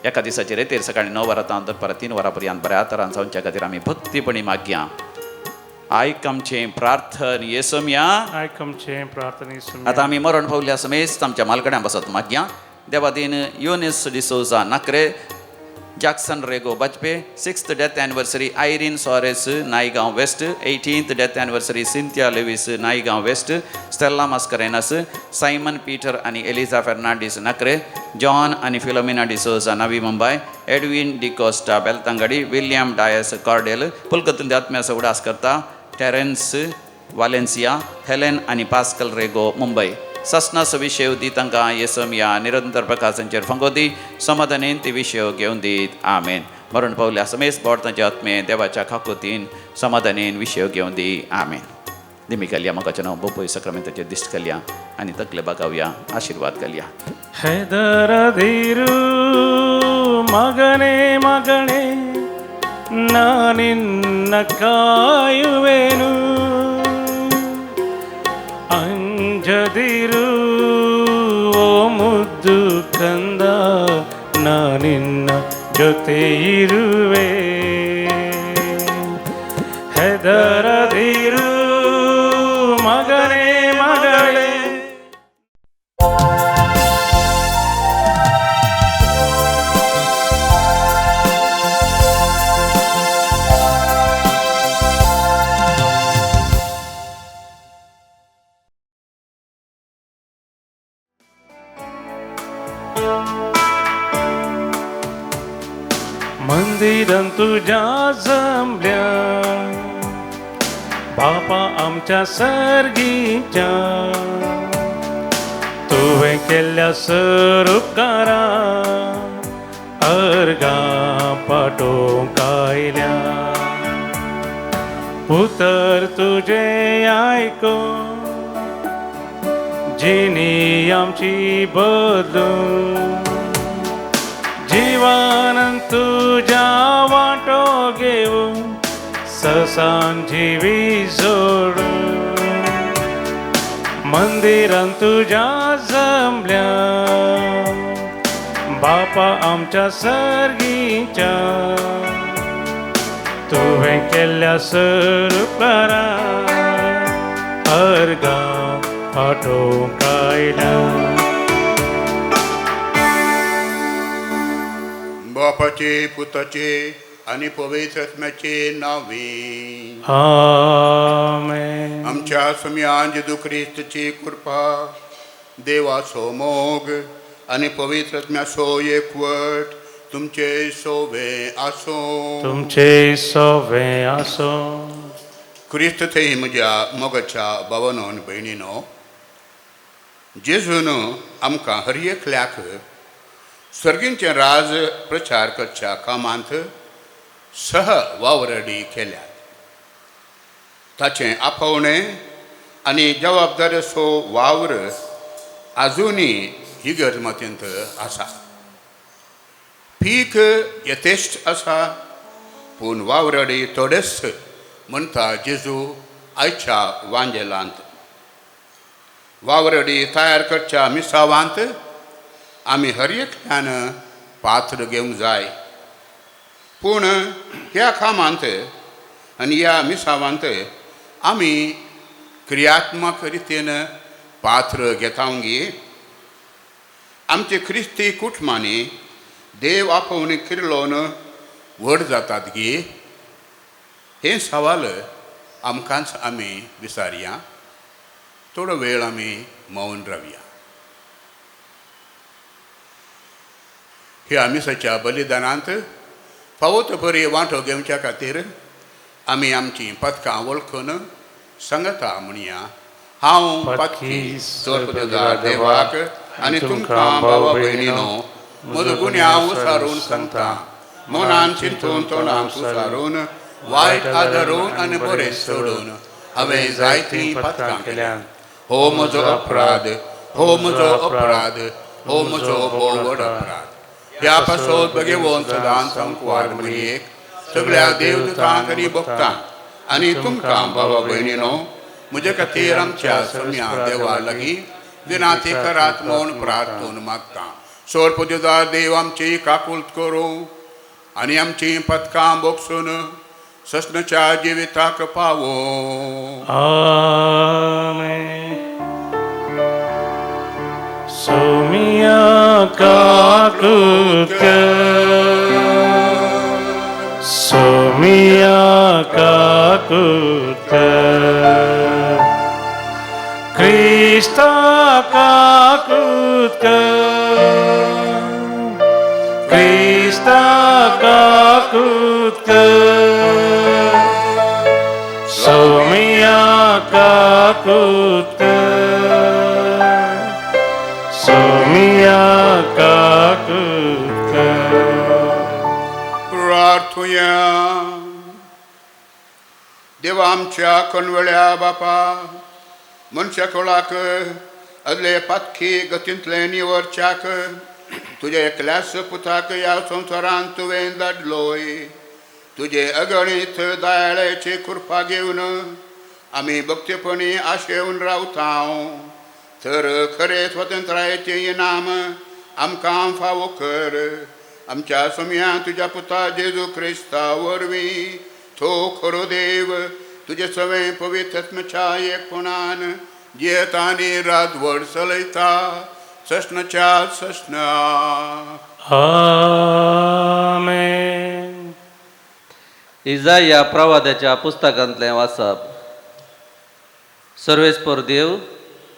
एका दिसाचेर तेर सकाळी 9 वरां दनपारां 3 वरां पर्यंत बऱ्या तरान जावच्या खातीर आमी भक्तीपणी मागया आयक आमचें प्रार्थन येसुमिया आयकमचे प्रार्थने आतां आमी मरण पावल्या समेत आमच्या मालकड्यां पासत मागया देवादीन Eunice D'Souza Nakre Jackson Rego Bajpe 6th death anniversary Irene Soares Naigaon West 18th death anniversary Cynthia Lewis Naigaon West Stella Mascarenhas Simon Peter आनी एलिझा फेर्नांडीस नाक्रे जॉन आनी फिलोमिना डिसोजा नवी मुंबय एडविन डिकोस्टा बेलतांगडी विलियम डायस कॉर्डेल पुलकतून आत्म्याचो उडास करता टेरेन्स वालेन्सिया हेलेन आनी पास्कल रेगो मुंबय ससनास विषय दी तांकां येसुमिया निरंतर प्रकाशांचेर फंगोदी समाधानेन ती विषय घेवन दीत आमेन मरण पावल्या समेत बोडतांचे आत्मे देवाच्या खाकोतीन समाधानेन विषय घेवन दी आमेन दिमी घालया म्हाका नांव बोपोय सक्रामेंताचेर दिश्ट घालया आनी तकले बागावया आशिर्वाद घालया ಹೆದರದಿರು ಮಗನೇ ಮಗನೇ ನಾನಿನ್ನ ಕಾಯುವೆನು ಅಂಜದಿರು ಓ ಮುದ್ದು ಕಂದ ನಾನಿನ್ನ ಜೊತೆ ಇರುವೆ ಹೆದರದಿರು ಮಗನೇ ಮಗಳೇ मंदिरात तुझ्या जमल्या बापा आमच्या सर्गीच्या तुवें केल्ल्या सरुपकारा अर्गा पाठोवंक आयल्या उतर तुझे आयको जिणी आमची बदलूं जीवन तुझ्या वाटो घेऊन ससांजिवी जोडून मंदिरात तुझ्या जमल्या बापा आमच्या सर्गीच्या तुवें केल्ल्या सरुपकारा अर्गा पाठोवंक आयल्या बापाचे पुताचे आणि पवित्र आत्म्याचे नावे आमेन. आमच्या सम्यान जेजू ख्रिस्ताची कृपा देवाचो मोग आणि पवित्र आत्म्याचो एकवट तुमचे सोवे आसो तुमचे सवे आसो. ख्रिस्त थंय म्हज्या मोगाच्या भावानो आनी भयणीनो जेजून आमकां हर एकल्याक सर्गींचे राज प्रचार करच्या कामांत सह वावरडी केल्यात. ताचें आपोवणें आनी जबाबदारेचो वावर आजुनी ही गरमतींत आसा. पीक यथेश्ट आसा पूण वावरडी थोडेच म्हणटा जेजू आयच्या वांजेलांत. वावरडी तयार करच्या मिसावांत आमी हर एकल्यान पात्र घेवंक जाय. पूण ह्या कामांत आनी ह्या मिसावांत आमी क्रियात्मक रितीन पात्र घेतावंगी. आमचे क्रिस्ती कुटुंबांनी देव आपोवणी किर्लोन व्हड जातात गी. हे सवाल आमकांच आमी विचारया. थोडो वेळ आमी मौन रावया. ह्या मिसाच्या बलिदानांत फावो बरी वांटो घेवच्या खातीर आमी आमची पदकां वळखून सांगता म्हणया. हांव पदकी चोरपदगार देवाक आनी तुमकां भावा भयणीनो म्हजो गुन्यांव सारून सांगता मनान चिंतून तोंडान सुसारून वायट आदरून आनी बरें सोडून हांवें जायतीं पथकां केल्यात. हो म्हजो अपराध, हो म्हजो अपराध, हो म्हजो बोवड अपराध. ह्या पासत भगवंत सदांच संकवार म्हणयेक सगळ्या देवदूतांक आनी भक्तांक आनी तुमकां भावा भयणीनो म्हजे खातीर आमच्या सम्या देवा लागीं विनाती करात म्हूण प्रार्थून मागता. सोरपदिदार देव आमची काकुळट करूं आनी आमची पथकां बोगसून सस्नच्या जिविताक पावो. आमेन. सोमिया काकुळट सोमिया काकुळट क्रिस्ता काकुळट क्रिस्ता काकुळट सोमिया काकुळट सोमिया काकुळट. प्रार्थुया. देवा आमच्या कणवळ्या बापा मनशा कोळाक अदले पातखी गतींतले निवरच्याक तुजे एकल्याच पुताक ह्या संवसारांत तुवें धाडलोय. तुजे अगणीत दयाळेची कृपा घेवन आमी भक्तीपणी आशेवन रावता. तर खरे स्वातंत्र्याचें इनाम आमकां फावो कर. आमच्या सम्या तुज्या पुता जेजू क्रिस्ता वरवीं तो खरो देव तुजे सवें पवित्र आत्म्याच्या एकपणान जियेत आनी रातवड चलयता सस्नच्या सस्ना. आमेन. इजाया प्रवाद्याच्या पुस्तकांतलें वाचप. सर्वेस्पर देव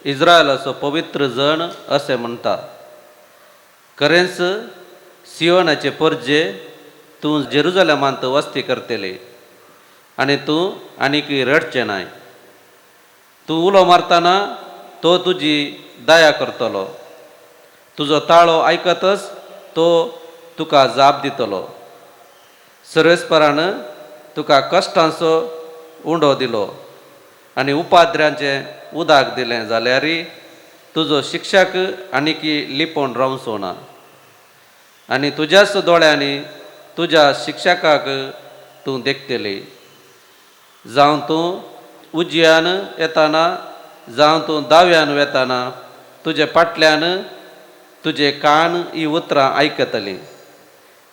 इस्रायलाचो पवित्र जण अशें म्हणटा. खरेंच सियोनाचे परजे तूं जेरुजलेमांत वस्ती करतले आनी तूं आनीक रडचें नाय. तूं उलो मारतना तो तुजी दया करतलो. तुजो ताळो आयकतच तो तुका जाप दितलो. सर्वेस्परान तुका कश्टांचो उंडो दिलो आनी उपाद्र्यांचें उदक दिलें जाल्यार तुजो शिक्षक आनीक लिपोवन रावचो ना. आनी तुज्याच दोळ्यांनी तुज्या शिक्षकाक तूं देखतली. जावं तूं उजव्यान येताना जावं तूं दाव्यान वेताना तुजे फाटल्यान तुजे कान ही उतरां आयकतलीं.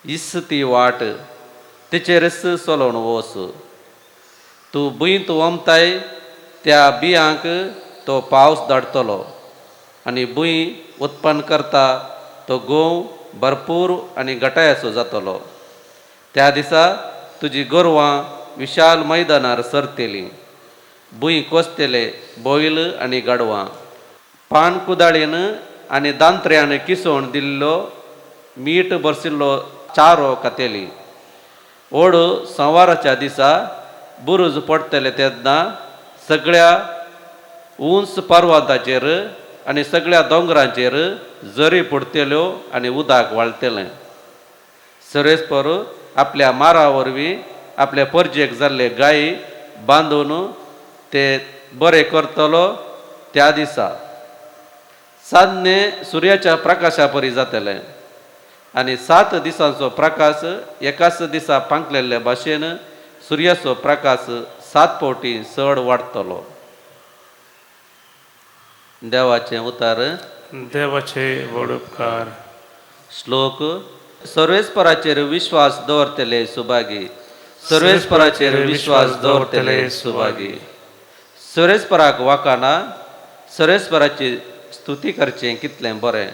इस ती वाट तिचेरच चलोवन वच. तूं भुंयत वमताय त्या बियांक तो पावस धाडटलो आनी भुंय उत्पन्न करता तो गोव भरपूर आनी गटायाचो जातलो. त्या दिसा तुजी गोरवां विशाल मैदानार सरतलीं. भुंय कोसतले बैल आनी गाडवां. पान कुदाळीन आनी दांत्र्यान किसोवन दिल्लो मीठ भरसिल्लो चारो खातेली. ओड संवाराच्या दिसा बुरूज पडटले तेन्ना सगळ्या उंच पर्वताचेर आनी सगळ्या दोंगरांचेर झरी पडटल्यो आनी उदक वाळटलें. सर्वेस्पर आपल्या मारा वरवीं आपल्या परजेक जाल्ले गायी बांदून ते बरें करतलो. त्या दिसा सान्नें सुर्याच्या प्रकाशा परी जातलें आनी 7 दिसांचो प्रकाश एकाच दिसा पांकलेल्या भाशेन सुर्याचो प्रकाश 7 फावटी चड वाडटलो. देवाचें उतार. देवाचे व्हड उपकार. श्लोक. सर्वेस्पराचेर विश्वास दवरतले सुभागी. सर्वेस्पराचेर विश्वास दवरतले सुभागी. सर्वेस्पराक वाकाना. सर्वेस्पराची स्तुती करचें कितलें बरें.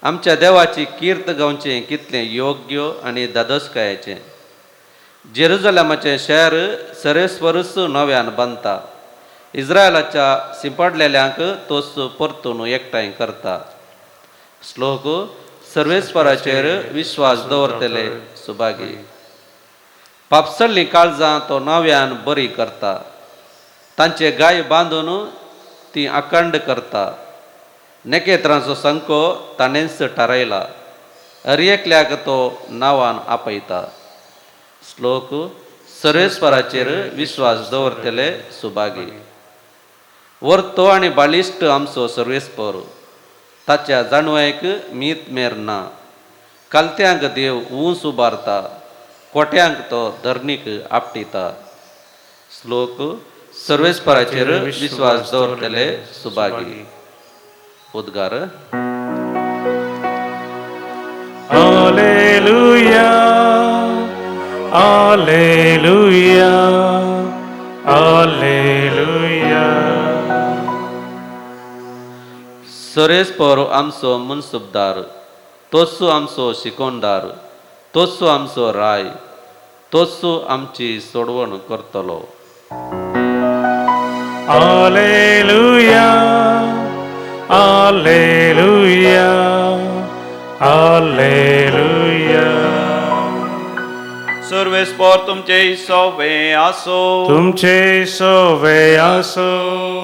आमच्या देवाची कीर्त गावचें कितलें योग्य आनी दादोसकायेचें. जेरुजलेमाचें शहर सर्वेस्परूच नव्यान बांदता. इस्रायलाच्या सिंपडलेल्यांक तोच परतून एकठांय करता. श्लोक. सर्वेस्पराचेर विश्वास दवरतले सुभागी. पापसल्लीं काळजां तो नव्यान बरी करता. तांचे गाय बांदून ती अखंड करता. नेकेत्रांचो संको ताणेंच थारायला. अर्येकल्याक तो नांवान आपयता. श्लोक. सर्वेस्पराचेर विश्वास दवरतले सुभागी. वर्तो आनी बालिश्ट आमचो सर्वेस्पर, ताच्या जाणवायक मीत मेर ना. कालत्यांक देव ऊंच उबारता, कोट्यांक तो धरणीक आपटिता. श्लोक. सर्वेस्पराचेर विश्वास दवरतले सुभागी. उद्गार. Alleluia, Alleluia, Alleluia. सर्वेस्पर आमचो मनसुबदार, तोच आमचो शिकोणदार, तोच आमचो राय, तोच आमची सोडवण करतलो. Alleluia, Alleluia, Alleluia. सर्वेस्पर तुमचे सवे आसो. तुमचे सोवे आसो.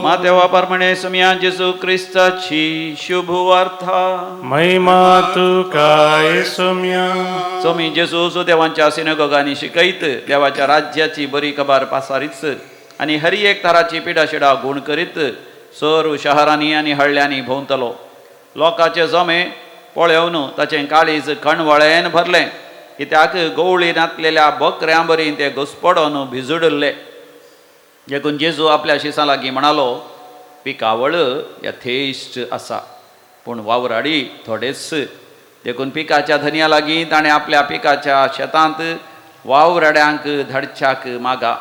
मातेवा परमणे सुमिया जेजू क्रिस्ताची शुभ वार्ता. महिमा तुका येसुम्या. सोमी जेजू जो देवांच्या सिनेगोगांनी शिकयत, देवाच्या राज्याची बरी खबर पासारीत आणि हरी एक तराची पिडाशिडा गुण करीत सर्व शहरांनी आणि हळल्यांनी भोंवतलो. लोकांचे जमे पळयवन ताचें काळीज कणवळेन भरलें. कित्याक गवळी नातलेल्या बकऱ्यां बरी ते घुसपडोन भिजुडले. देखून जेजू आपल्या शिसां लागीं म्हणालो, पिकावळ यथेश्ट आसा, पूण वावराडी थोडेच. देखून पिकाच्या धन्या लागीं ताणें आपल्या पिकाच्या शेतांत वावराड्यांक धाडच्याक मागा.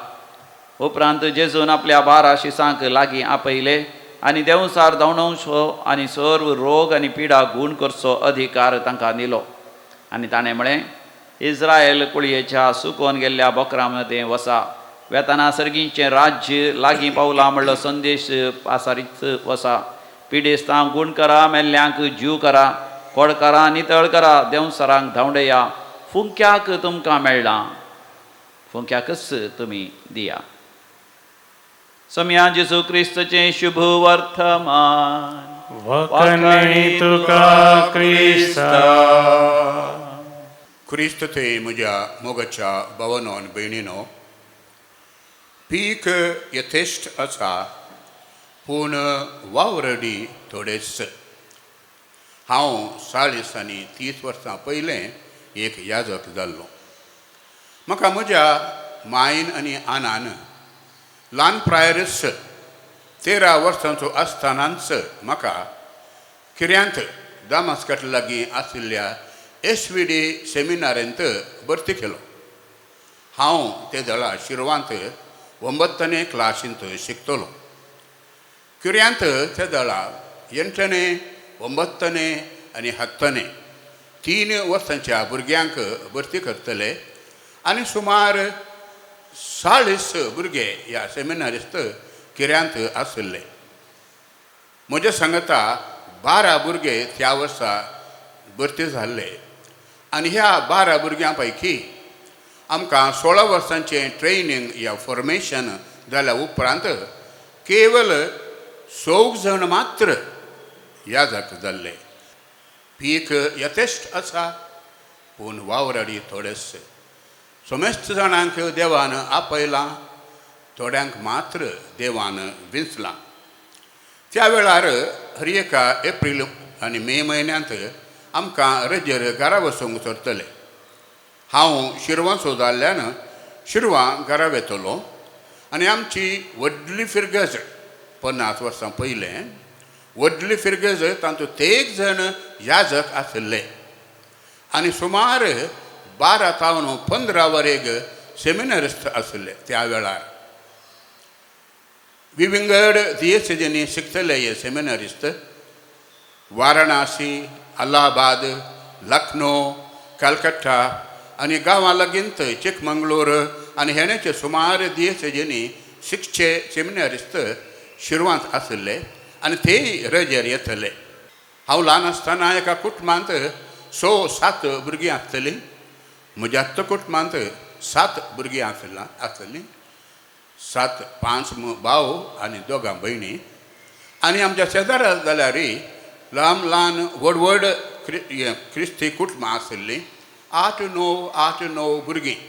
उपरांत जेजून आपल्या 12 शिसांक लागीं आपयले आनी देंवसार धांवडोवचो आनी सर्व रोग आनी पिडा गूण करचो अधिकार तांकां दिलो. आनी ताणें म्हळें, इस्रायल कुळयेच्या सुकोवन गेल्ल्या बकरां मदें वसा. वेताना सर्गीचें राज्य लागीं पावलां म्हणलो संदेश पासारीत वसा. पिडेस्तांक गूण करा, मेल्ल्यांक जीव करा, कोडकारां नितळ करा, देंवसारांक धांवडया. फुंक्याक तुमकां मेळ्ळां, फुंक्याकच तुमी दिया. सम्या जेजू क्रिस्तचें शुभ वर्तमान. वखणी तुका क्रिस्ता. क्रिस्त ते म्हज्या मोगाच्या भावांनो भयणीनो, पीक यथेश्ट आसा, पूण वावरडी थोडेच. हांव 40 आनी 30 वर्सां पयलें एक याजक जाल्लो. म्हाका म्हज्या मायन आनी आनान ल्हान प्रायरच 13 वर्सांचो आसतनाच म्हाका किऱ्यांत दामास्कट लागीं आशिल्ल्या SVD सेमिनारांत भरती केलो. हांव ते दळा शिरवांत 9ನೇ क्लासींत शिकतलो. किऱ्यांत ते दळा 8ನೇ, 9ನೇ आनी 10ನೇ 3 वर्सांच्या भुरग्यांक भरती करतले आनी सुमार 40 भुरगे ह्या सेमिनारिस्ट किऱ्यांत आशिल्ले. म्हज्या सांगता 12 भुरगे त्या वर्सा भरती जाल्ले आनी ह्या 12 भुरग्यां पैकी आमकां 16 वर्सांचें ट्रेनिंग या फॉर्मेशन जाल्या उपरांत केवल 6 जण मात्र याजक जाल्ले. पीक यथेश्ट आसा, पूण वावराडी थोडेच. समेस्त जाणांक देवान आपयलां, थोड्यांक मात्र देवान विंचलां. त्या वेळार हर एका एप्रील आनी मे म्हयन्यांत आमकां रजेर घरा वचूंक सरतले. हांव शिरवांचो जाल्ल्यान शिरवां घरा वेतलो आनी आमची व्हडली फिरगज 50 वर्सां पयलें व्हडली फिरगज तातूंत 1 जण याजक आशिल्ले आनी सुमार 12 तावन 15 वरेग सेमिनारिस्ट आशिल्ले. त्या वेळार विविंगड दियेसेजींनी शिकतले हे सेमिनारिस्ट वाराणसी, अलाहाबाद, लखनौ, कलकत्ता आनी गांवां लागींत चिकमंगळूर आनी हेणेचे सुमार दियेसेजींनी 600 सेमिनारिस्ट शिरवांत आशिल्ले आनी तेय रजेर येतले. हांव ल्हान आसतना एका कुटुंबांत 6-7 भुरगीं आसतलीं. म्हज्याच कुटुंबांत 7 भुरगीं आसतलीं. 5 भाव आनी 2 भयणी. आनी आमच्या शेजारा जाल्यार ल्हान ल्हान व्हड व्हड क्रिस्ती कुटुंबां आशिल्लीं 8-9 भुरगीं.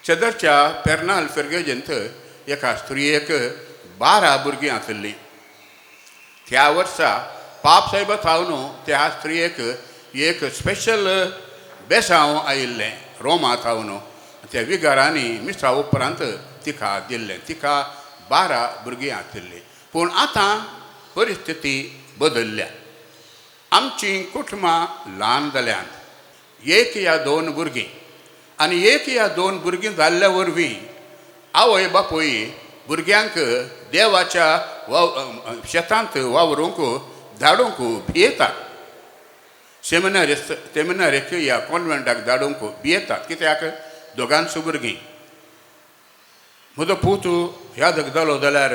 चदरच्या पेर्नाल फेर्गेजंत एका स्त्रियेक 12 भुरगीं आशिल्लीं. त्या वर्सा पाप साहेब थावन त्या स्त्रियेक एक स्पेशल बेसांव आयिल्लें रोमा थावन. त्या विगारांनी मिसा उपरांत तिका दिल्लें. तिका 12 भुरगीं आशिल्लीं. पूण आतां परिस्थिती बदलल्या. आमची कुटुंबां ल्हान जाल्यांत. 1 या 2 भुरगीं आनी 1 या 2 भुरगीं जाल्ल्या वरवीं आवय बापूय भुरग्यांक देवाच्या शेतांत वावरूंक धाडूंक भियेतात. सेमिनारीक या कॉन्वेंटाक धाडूंक भियेतात. कित्याक दोगांचो भुरगीं. म्हजो पूत यादक जालो जाल्यार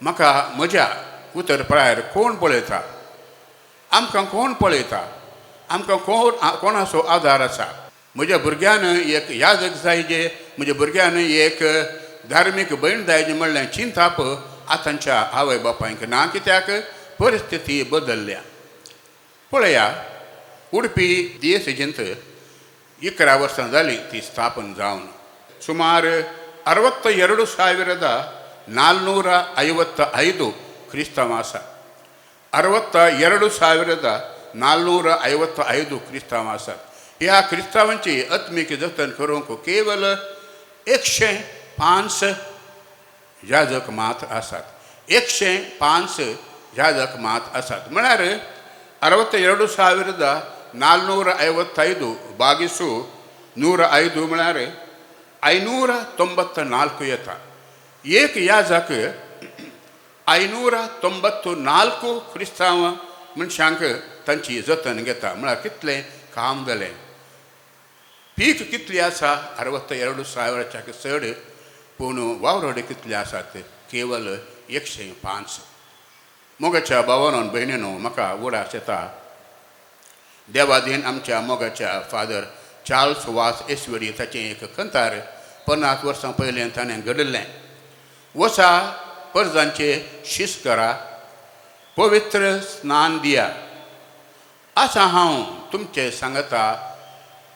म्हाका म्हज्या उतरपरायर कोण पळयता? आमकां कोण पळयता? आमकां कोणाचो आदार आसा? म्हज्या भुरग्यान एक यादक जायजे, म्हज्या भुरग्यान एक धार्मीक भयण जायजे म्हणलें चिंताप आतांच्या आवय बापायक ना. कित्याक परिस्थिती बदलल्या. पळया, उडपी दिएसजंत 11 वर्सां जालीं ती स्थापन जावन. सुमार 62,455 क्रिस्तांवां आसात. 62,455 क्रिस्तांवां आसात. ह्या क्रिस्तांवांची आत्मीक जतन करूंक केवल 105 याजक मात आसात. 105 याजक मात आसात. म्हळ्यार 62,455 ಬಾಗಿಸು 105 म्हळ्यार 594 येता. एक याजक 594 क्रिस्तांव मनशांक तांची जतन घेता. म्हळ्यार कितलें काम जालें. पीक कितली आसा? 62,000च्या चड. पूण वावरडे कितले आसात? केवल 105. मोगाच्या भावानो भयणीनो, म्हाका उडास येता देवादीन आमच्या मोगाच्या फादर चार्ल्स वास एसवेरी ताचें एक कंतार 50 वर्सां पयलें ताणें घडयल्लें. वसा पर्जांचे शीस करा, पवित्र स्नान दिया, आसा हांव तुमचे सांगता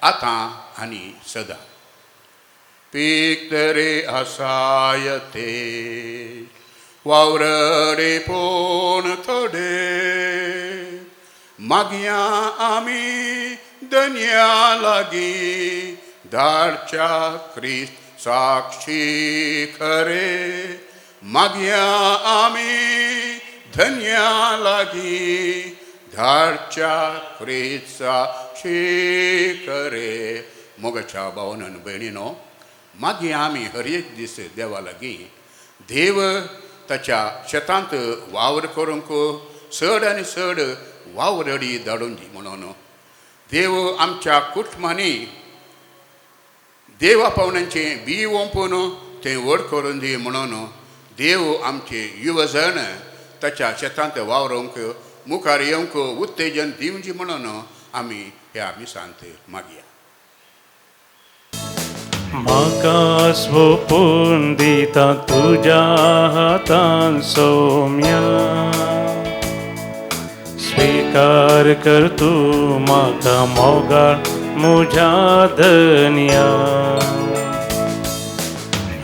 आतां आनी सदां. पीक तरी आसाय ते वावरडे पूण थोडे, मागया आमी धन्या लागीं धाडच्या क्रिस्त साक्षी खरे. मागया आमी धन्या लागीं धाडच्या क्रिस्त साक्षी खरे. मोगाच्या भावानो भयणीनो, मागया आमी हर एक दीस देवा लागीं देव ताच्या शेतांत वावर करूंक चड आनी चड वावरडी धाडून दी म्हणून. देव आमच्या कुटुंबांनी देवा पावनांचें बी ओंपून तें व्हड करून दी म्हणून देव आमचे युवजण ताच्या शेतांत वावरूंक मुखार येवंक उत्तेजन दिवची म्हणून आमी ह्या मिसांत मागया. म्हाका सोपून दिता तुज्या हातान सौम्या, स्वीकार कर तूं म्हाका मोगाळ म्हज्या धन्या.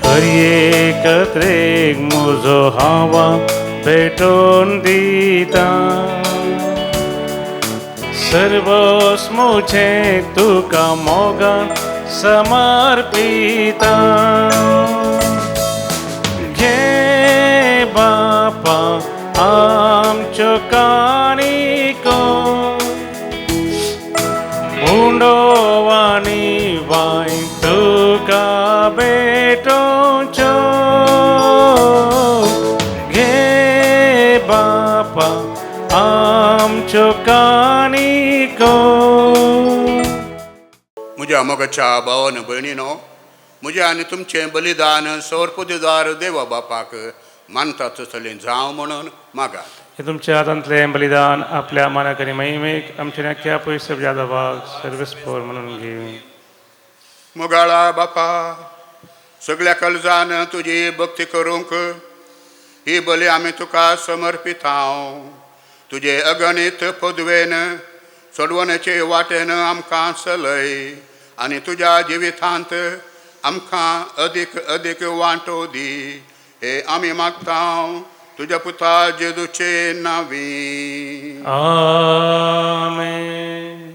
हर एकत्रेक म्हजो हावा भेटोवन दिता, सर्वस म्हजें तुका मोगाळ समर्पिता. घे बापा आमच्यो काणिको, उंडोवानी वायन तुका भेटोवच्यो. घे बापा आमच्यो काणिको. म्हज्या मोगाच्या भावान भयणीनो, म्हजें आनी तुमचें बलिदान सौरपुदिदार देवा बापाक मानता तसलें जावं म्हणून मागात. हे तुमच्या हातांतलें बलिदान आपल्या मानाक आनी महिमेक आमच्या नक्क्या पयस जादवाक सर्वस्पोर म्हणून घे. मोगाळा बापा, सगळ्या काळजान तुजी भक्ती करूंक ही बली आमी तुका समर्पित हांव. तुजे अगणित पदवेन सोडवण्याचे वाटेन आमकां चलय आनी तुज्या जिवितांत आमकां अदीक अदीक वांटो दी हे आमी मागता तुज्या पुता जेजूचे नांवी. आमेन.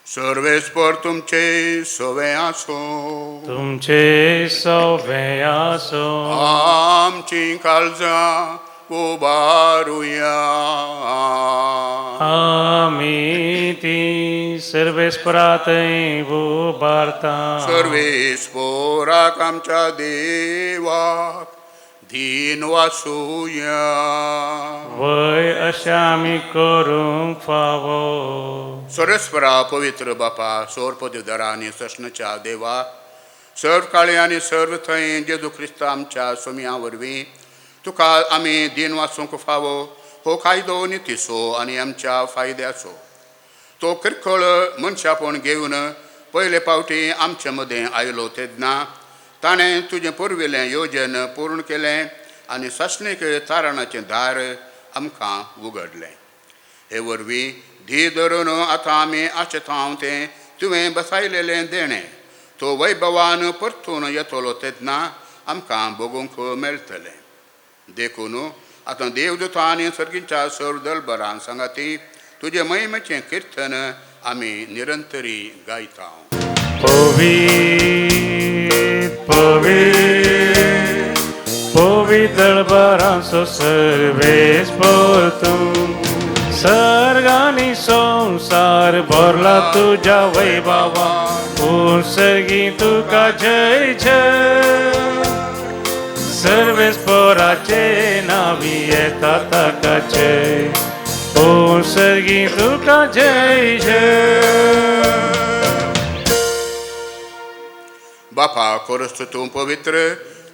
सर्वेस्पर तुमचे सोवे आसो. तुमचे सवे आसो. आमची काळजां उबारुया. आमी ती सर्वेस्परातय उबारता. सर्वेस्पराक आमच्या देवाक धीन वासुया. वय अशें आमी करूंक फावो. सर्वेस्परा पवित्र बापा सोर पदवीधरा आनी सशनाच्या देवा सर्व काळी आनी सर्व थंय जेजू क्रिस्त आमच्या सोम्या वरवीं तुका आमी दिन वाचूंक फावो हो कायदो नितीसो आनी आमच्या फायद्याचो. तो किरकोळ मनशापण घेवन पयले फावटी आमचे मदें आयलो तेन्ना ताणें तुजें पुरविल्लें येवजन पूर्ण केलें आनी सशणीक तारणाचें दार आमकां उगडलें. हे वरवीं धी धरून आतां आमी आशेतांव तें तुवें बसयलेलें देणें तो वैभवान परतून येतलो तेन्ना आमकां भोगूंक मेळटलें. देखून आतां देवदूतां आनी सर्गींच्या सर्व दलबरां सांगाती तुजे महिमेचें किर्तन आमी निरंतरी गायता. पवित्र बरांचो सर्वेस्पर तूं सर्गानी संसार भरला तुज्या वैभवा सर्गी तुका जय जय. सर्वेस्पराचे नावी येता ताका जय. सर्गी तुका जय जय. बापा खरोच तूं पवित्र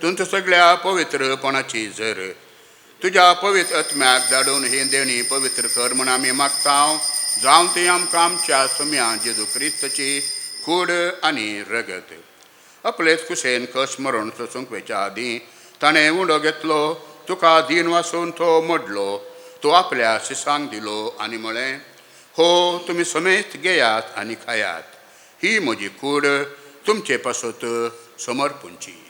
तुमच्या सगळ्या पवित्रपणाची झर तुज्या पवित्र आत्म्याक धाडून ही देणी पवित्र कर म्हण आमी मागता. जावं ती आमकां आमच्या सोम्या जेजू क्रिस्ताची कूड आनी रगत. आपलेच कुशेन कस मरण सोसूंक वेच्या आदीं ताणें उंडो घेतलो तुका दिन वाचून तो मोडलो तो आपल्या शिसांक दिलो आनी म्हळें हो तुमी समेत घेयात आनी खायात. ही म्हजी कूड तुमचे पासत समर्पूंची.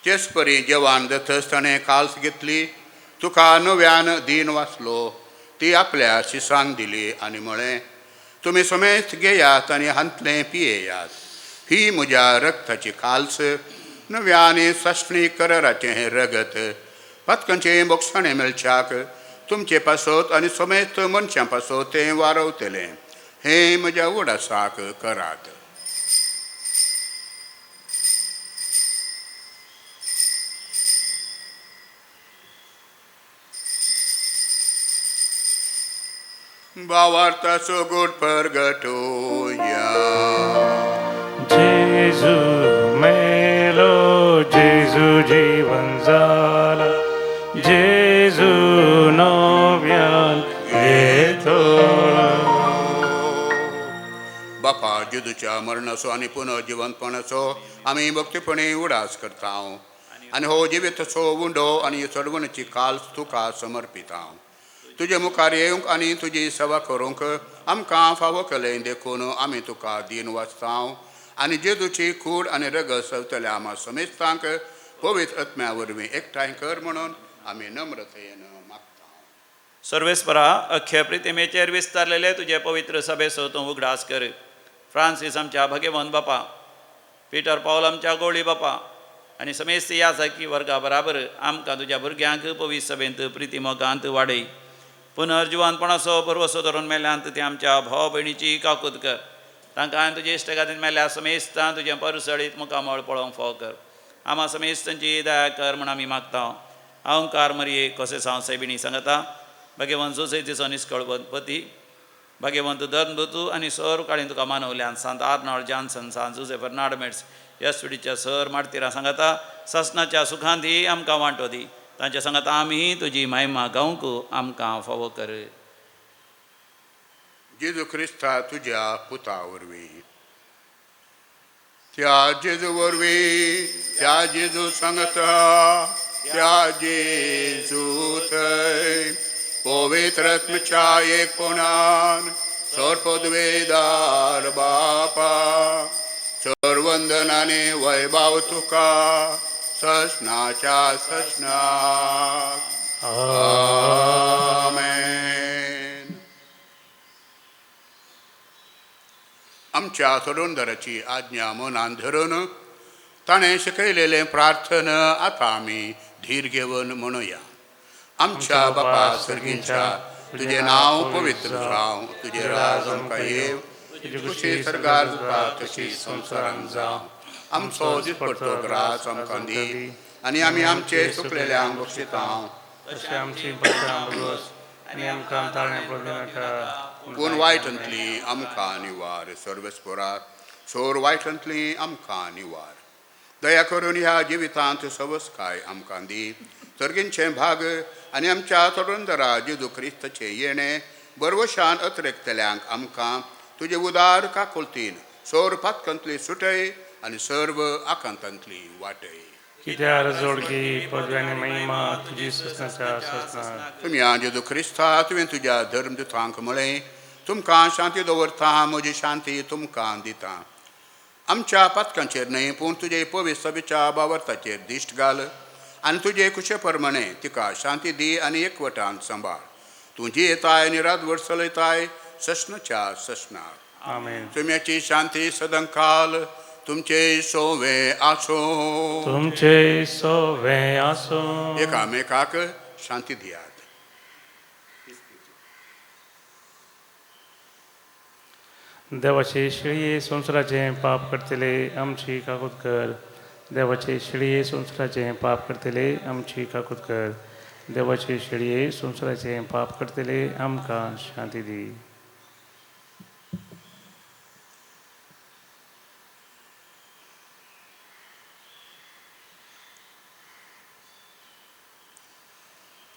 तेच परी जेवान जातच ताणें काल्स घेतली तुका नव्यान दिन वाचलो ती आपल्या शिसांक दिली आनी म्हळें तुमी समेत घेयात आनी हांतलें पियेयात. ही म्हज्या रक्ताची काल्स नव्यान सशणी कराराचें हें रगत पतकांचें बोगसाणें मेळच्याक तुमचे पासत आनी समेत मनशां पासत तें वारवतलें. हें म्हज्या उडासाक करात. भावार्थाचो गोड परगटोया. जेजू मेलो जेजू जीवन जाला जेजू नव्यान येतो. बापा जेजूच्या मरणाचो आनी पुनर्जिवंतपणाचो आमी भक्तीपणी उडास करता आनी हो जिविताचो उंडो आनी चडवणीची काल्स तुका समर्पिता. तुजे मुखार येवंक आनी तुजी सेवा करूंक आमकां फावो केलें देखून आमी तुका दिन वाचता आनी जेजूची कूड आनी रगत सवतल्या आमा समेस्तांक पवित्र आत्म्या वरवीं एकठांय कर म्हणून आमी नम्रतेन मागता. सर्वेस्परा अख्खे प्रितिमेचेर विस्तारलेले तुजे पवित्र सभेचो तूं उगडास कर. फ्रांसीस आमच्या भगवंत बापा पिटर पौल आमच्या गवळी बापा आनी समेस्त याजकी वर्गा बराबर आमकां तुज्या भुरग्यांक पवित्र सभेंत प्रितिमोगांत वाडय. पुनर्जिवंतपणाचो परवसो धरून मेल्यांत ते आमच्या भाव भयणीची काकूद कर. तांकां तुजे इश्टगादीन मेल्या समेस्तां तुजें परसळीत मुखामळ पळोवंक फाव कर. आमा समेस्तांची दया कर म्हण आमी मागता. अहंकार मरये कसे साव सैबिणी सांगता भगवंत सोसयतीचो निश्कळ पती भगवंत धर्मदूत आनी सर काळीन तुका मानवल्यान सांत आर्नॉल्ड जॉन्सन सांत जुझे फर्नांडमेट्स यस्विडीच्या सर मार्तिरां सांगता ससनाच्या सुखांती आमकां वांटो दी. तांच्या सांगता आमी तुजी महिमा गावंक आमकां फावो कर. जेजू क्रिस्ता तुज्या पुता वरवीं त्या जेजू वरवीं त्या जेजू संगत त्या जेजू थंय पवित्र आत्म्याच्या एकपणान सर्पद्वेदार बापा सर्वंदनाने वैभव तुका ससनाच्या ससनाक आमेन. आमच्या सोडूनदाराची आज्ञा मनान धरून ताणें शिकयलेले प्रार्थना आतां आमी धीर घेवन म्हणुया. आमच्या बापा सर्गींच्या तुझे नाव पवित्र जावं, तुझे राज आमकां येव, तुजी खुशी सर्गार जाता तशी संवसारांत जावं. आमचो दिसपडटो ग्रास आमकां दी आनी आमी आमचे चुकलेल्यांक बक्षितां तशें आमची बदलां आनी आमकां ताळ्या पडनाका पूण वायटांतली आमकां निवार. सर्वेस्पराक सोर वायटांतली आमकां निवार. दया करून ह्या जिवितांत सवस्काय आमकां दी. सर्गींचे भाग आनी आमच्या तरुणदरा जेजू क्रिस्ताचे येणे बरवशान अतिरेकतल्यांक आमकां तुजे उदार काकुलतीन सोर पातकांतली सुटय आनी सर्व आकांतांतली वाटय. कित्यार जोडकी पदवी आनी महिमा तुजी ससनाच्या ससनाक. तुमी जेजू क्रिस्ता तुवें तुज्या धर्मदुतांक म्हळें तुमकां शांती दवरता, म्हजी शांती तुमकां दिता. आमच्या पातकांचेर न्हय पूण तुजे पवित्र सभेच्या बावर्ताचेर दिश्ट घाल आनी तुजे कुशे प्रमाणे तिका शांती दी आनी एकवटान सांबाळ. तूं जी येताय आनी रातभर चलयताय ससनाच्या ससनाक. आमेन. तुमची शांती सदांकाल तुमचे सोवे आसो. तुमचे सोवे आसूं. एकामेकाक शांती दियात. देवाचे शिळये संवसाराचे पाप करतले आमची काकूत कर. देवाचे शिळये संवसाराचे पाप करतले आमची काकूत कर. देवाचे शिळये संवसाराचे पाप करतले आमकां शांती दी.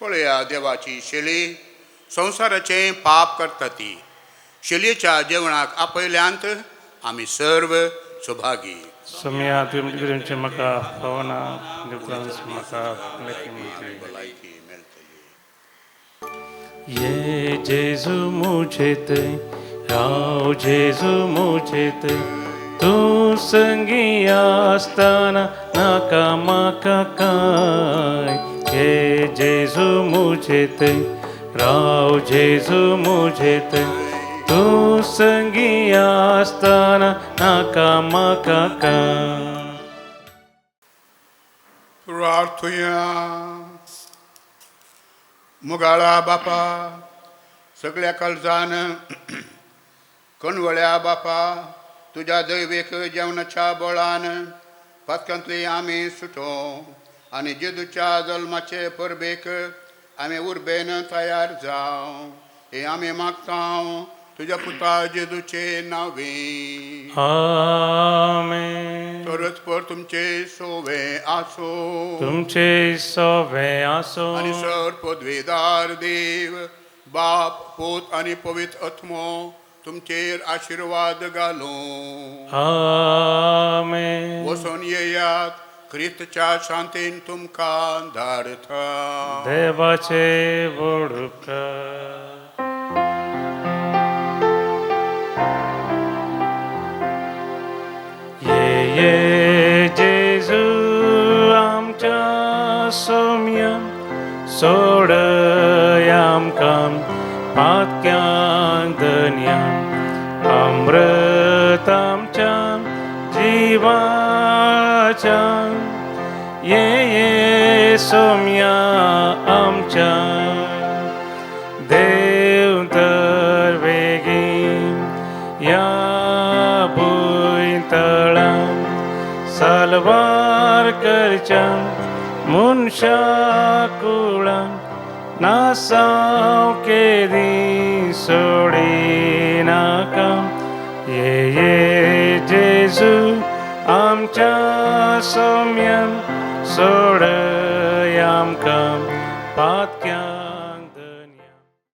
पळया देवाची शेळी संवसाराचे पाप करता ती. शेलयेच्या जेवणाक आपयल्यांत आमी सर्व सुभागी. सम्या तुमचे म्हाका पवना देवतांस म्हाका लेखी मेळटली. भलायकी मेळटली. ये जेजू मुझेत राव जेजू मुझेत तू संगी आसतना नाका म्हाका काय. ये जेजू मुझेत राव जेजू मुझेत तू संगी आसतना नाका म्हाका काय. प्रार्थुया. मुगाळा बापा सगळ्या काळजान कणवळ्या बापा तुज्या दैवेक जेवणाच्या बळान पातकांतली आमी सुटो आनी जेजूच्या जल्माचे परबेक आमी उर्बेन तयार जावं. हे आमी मागता तुज्या पुता जेजूचे नांवी. आमेन. परस्पर तुमचे सोवे आसो. तुमचे सोवे आसो. आनी सर पदवेदार देव बाप पूत आनी पवित्र आत्मो तुमचेर आशिर्वाद घालो. आमेन. वचून येयात. ख्रिस्ताच्या शांतीन तुमकां धाडता. देवाचे वडूपकार. ये जेजू आमच्या सौम्य सोडय आमकां पातक्यां धन्या अमृत आमच्या जिवाच्या. ये सौम्या आमच्या देव तर बेगीन या भुंयतळां सालवार करच्या मनशा कुळां नासांव केदी सोडी नाका. ये जेजू आमच्या सौम्य सोडय आमकां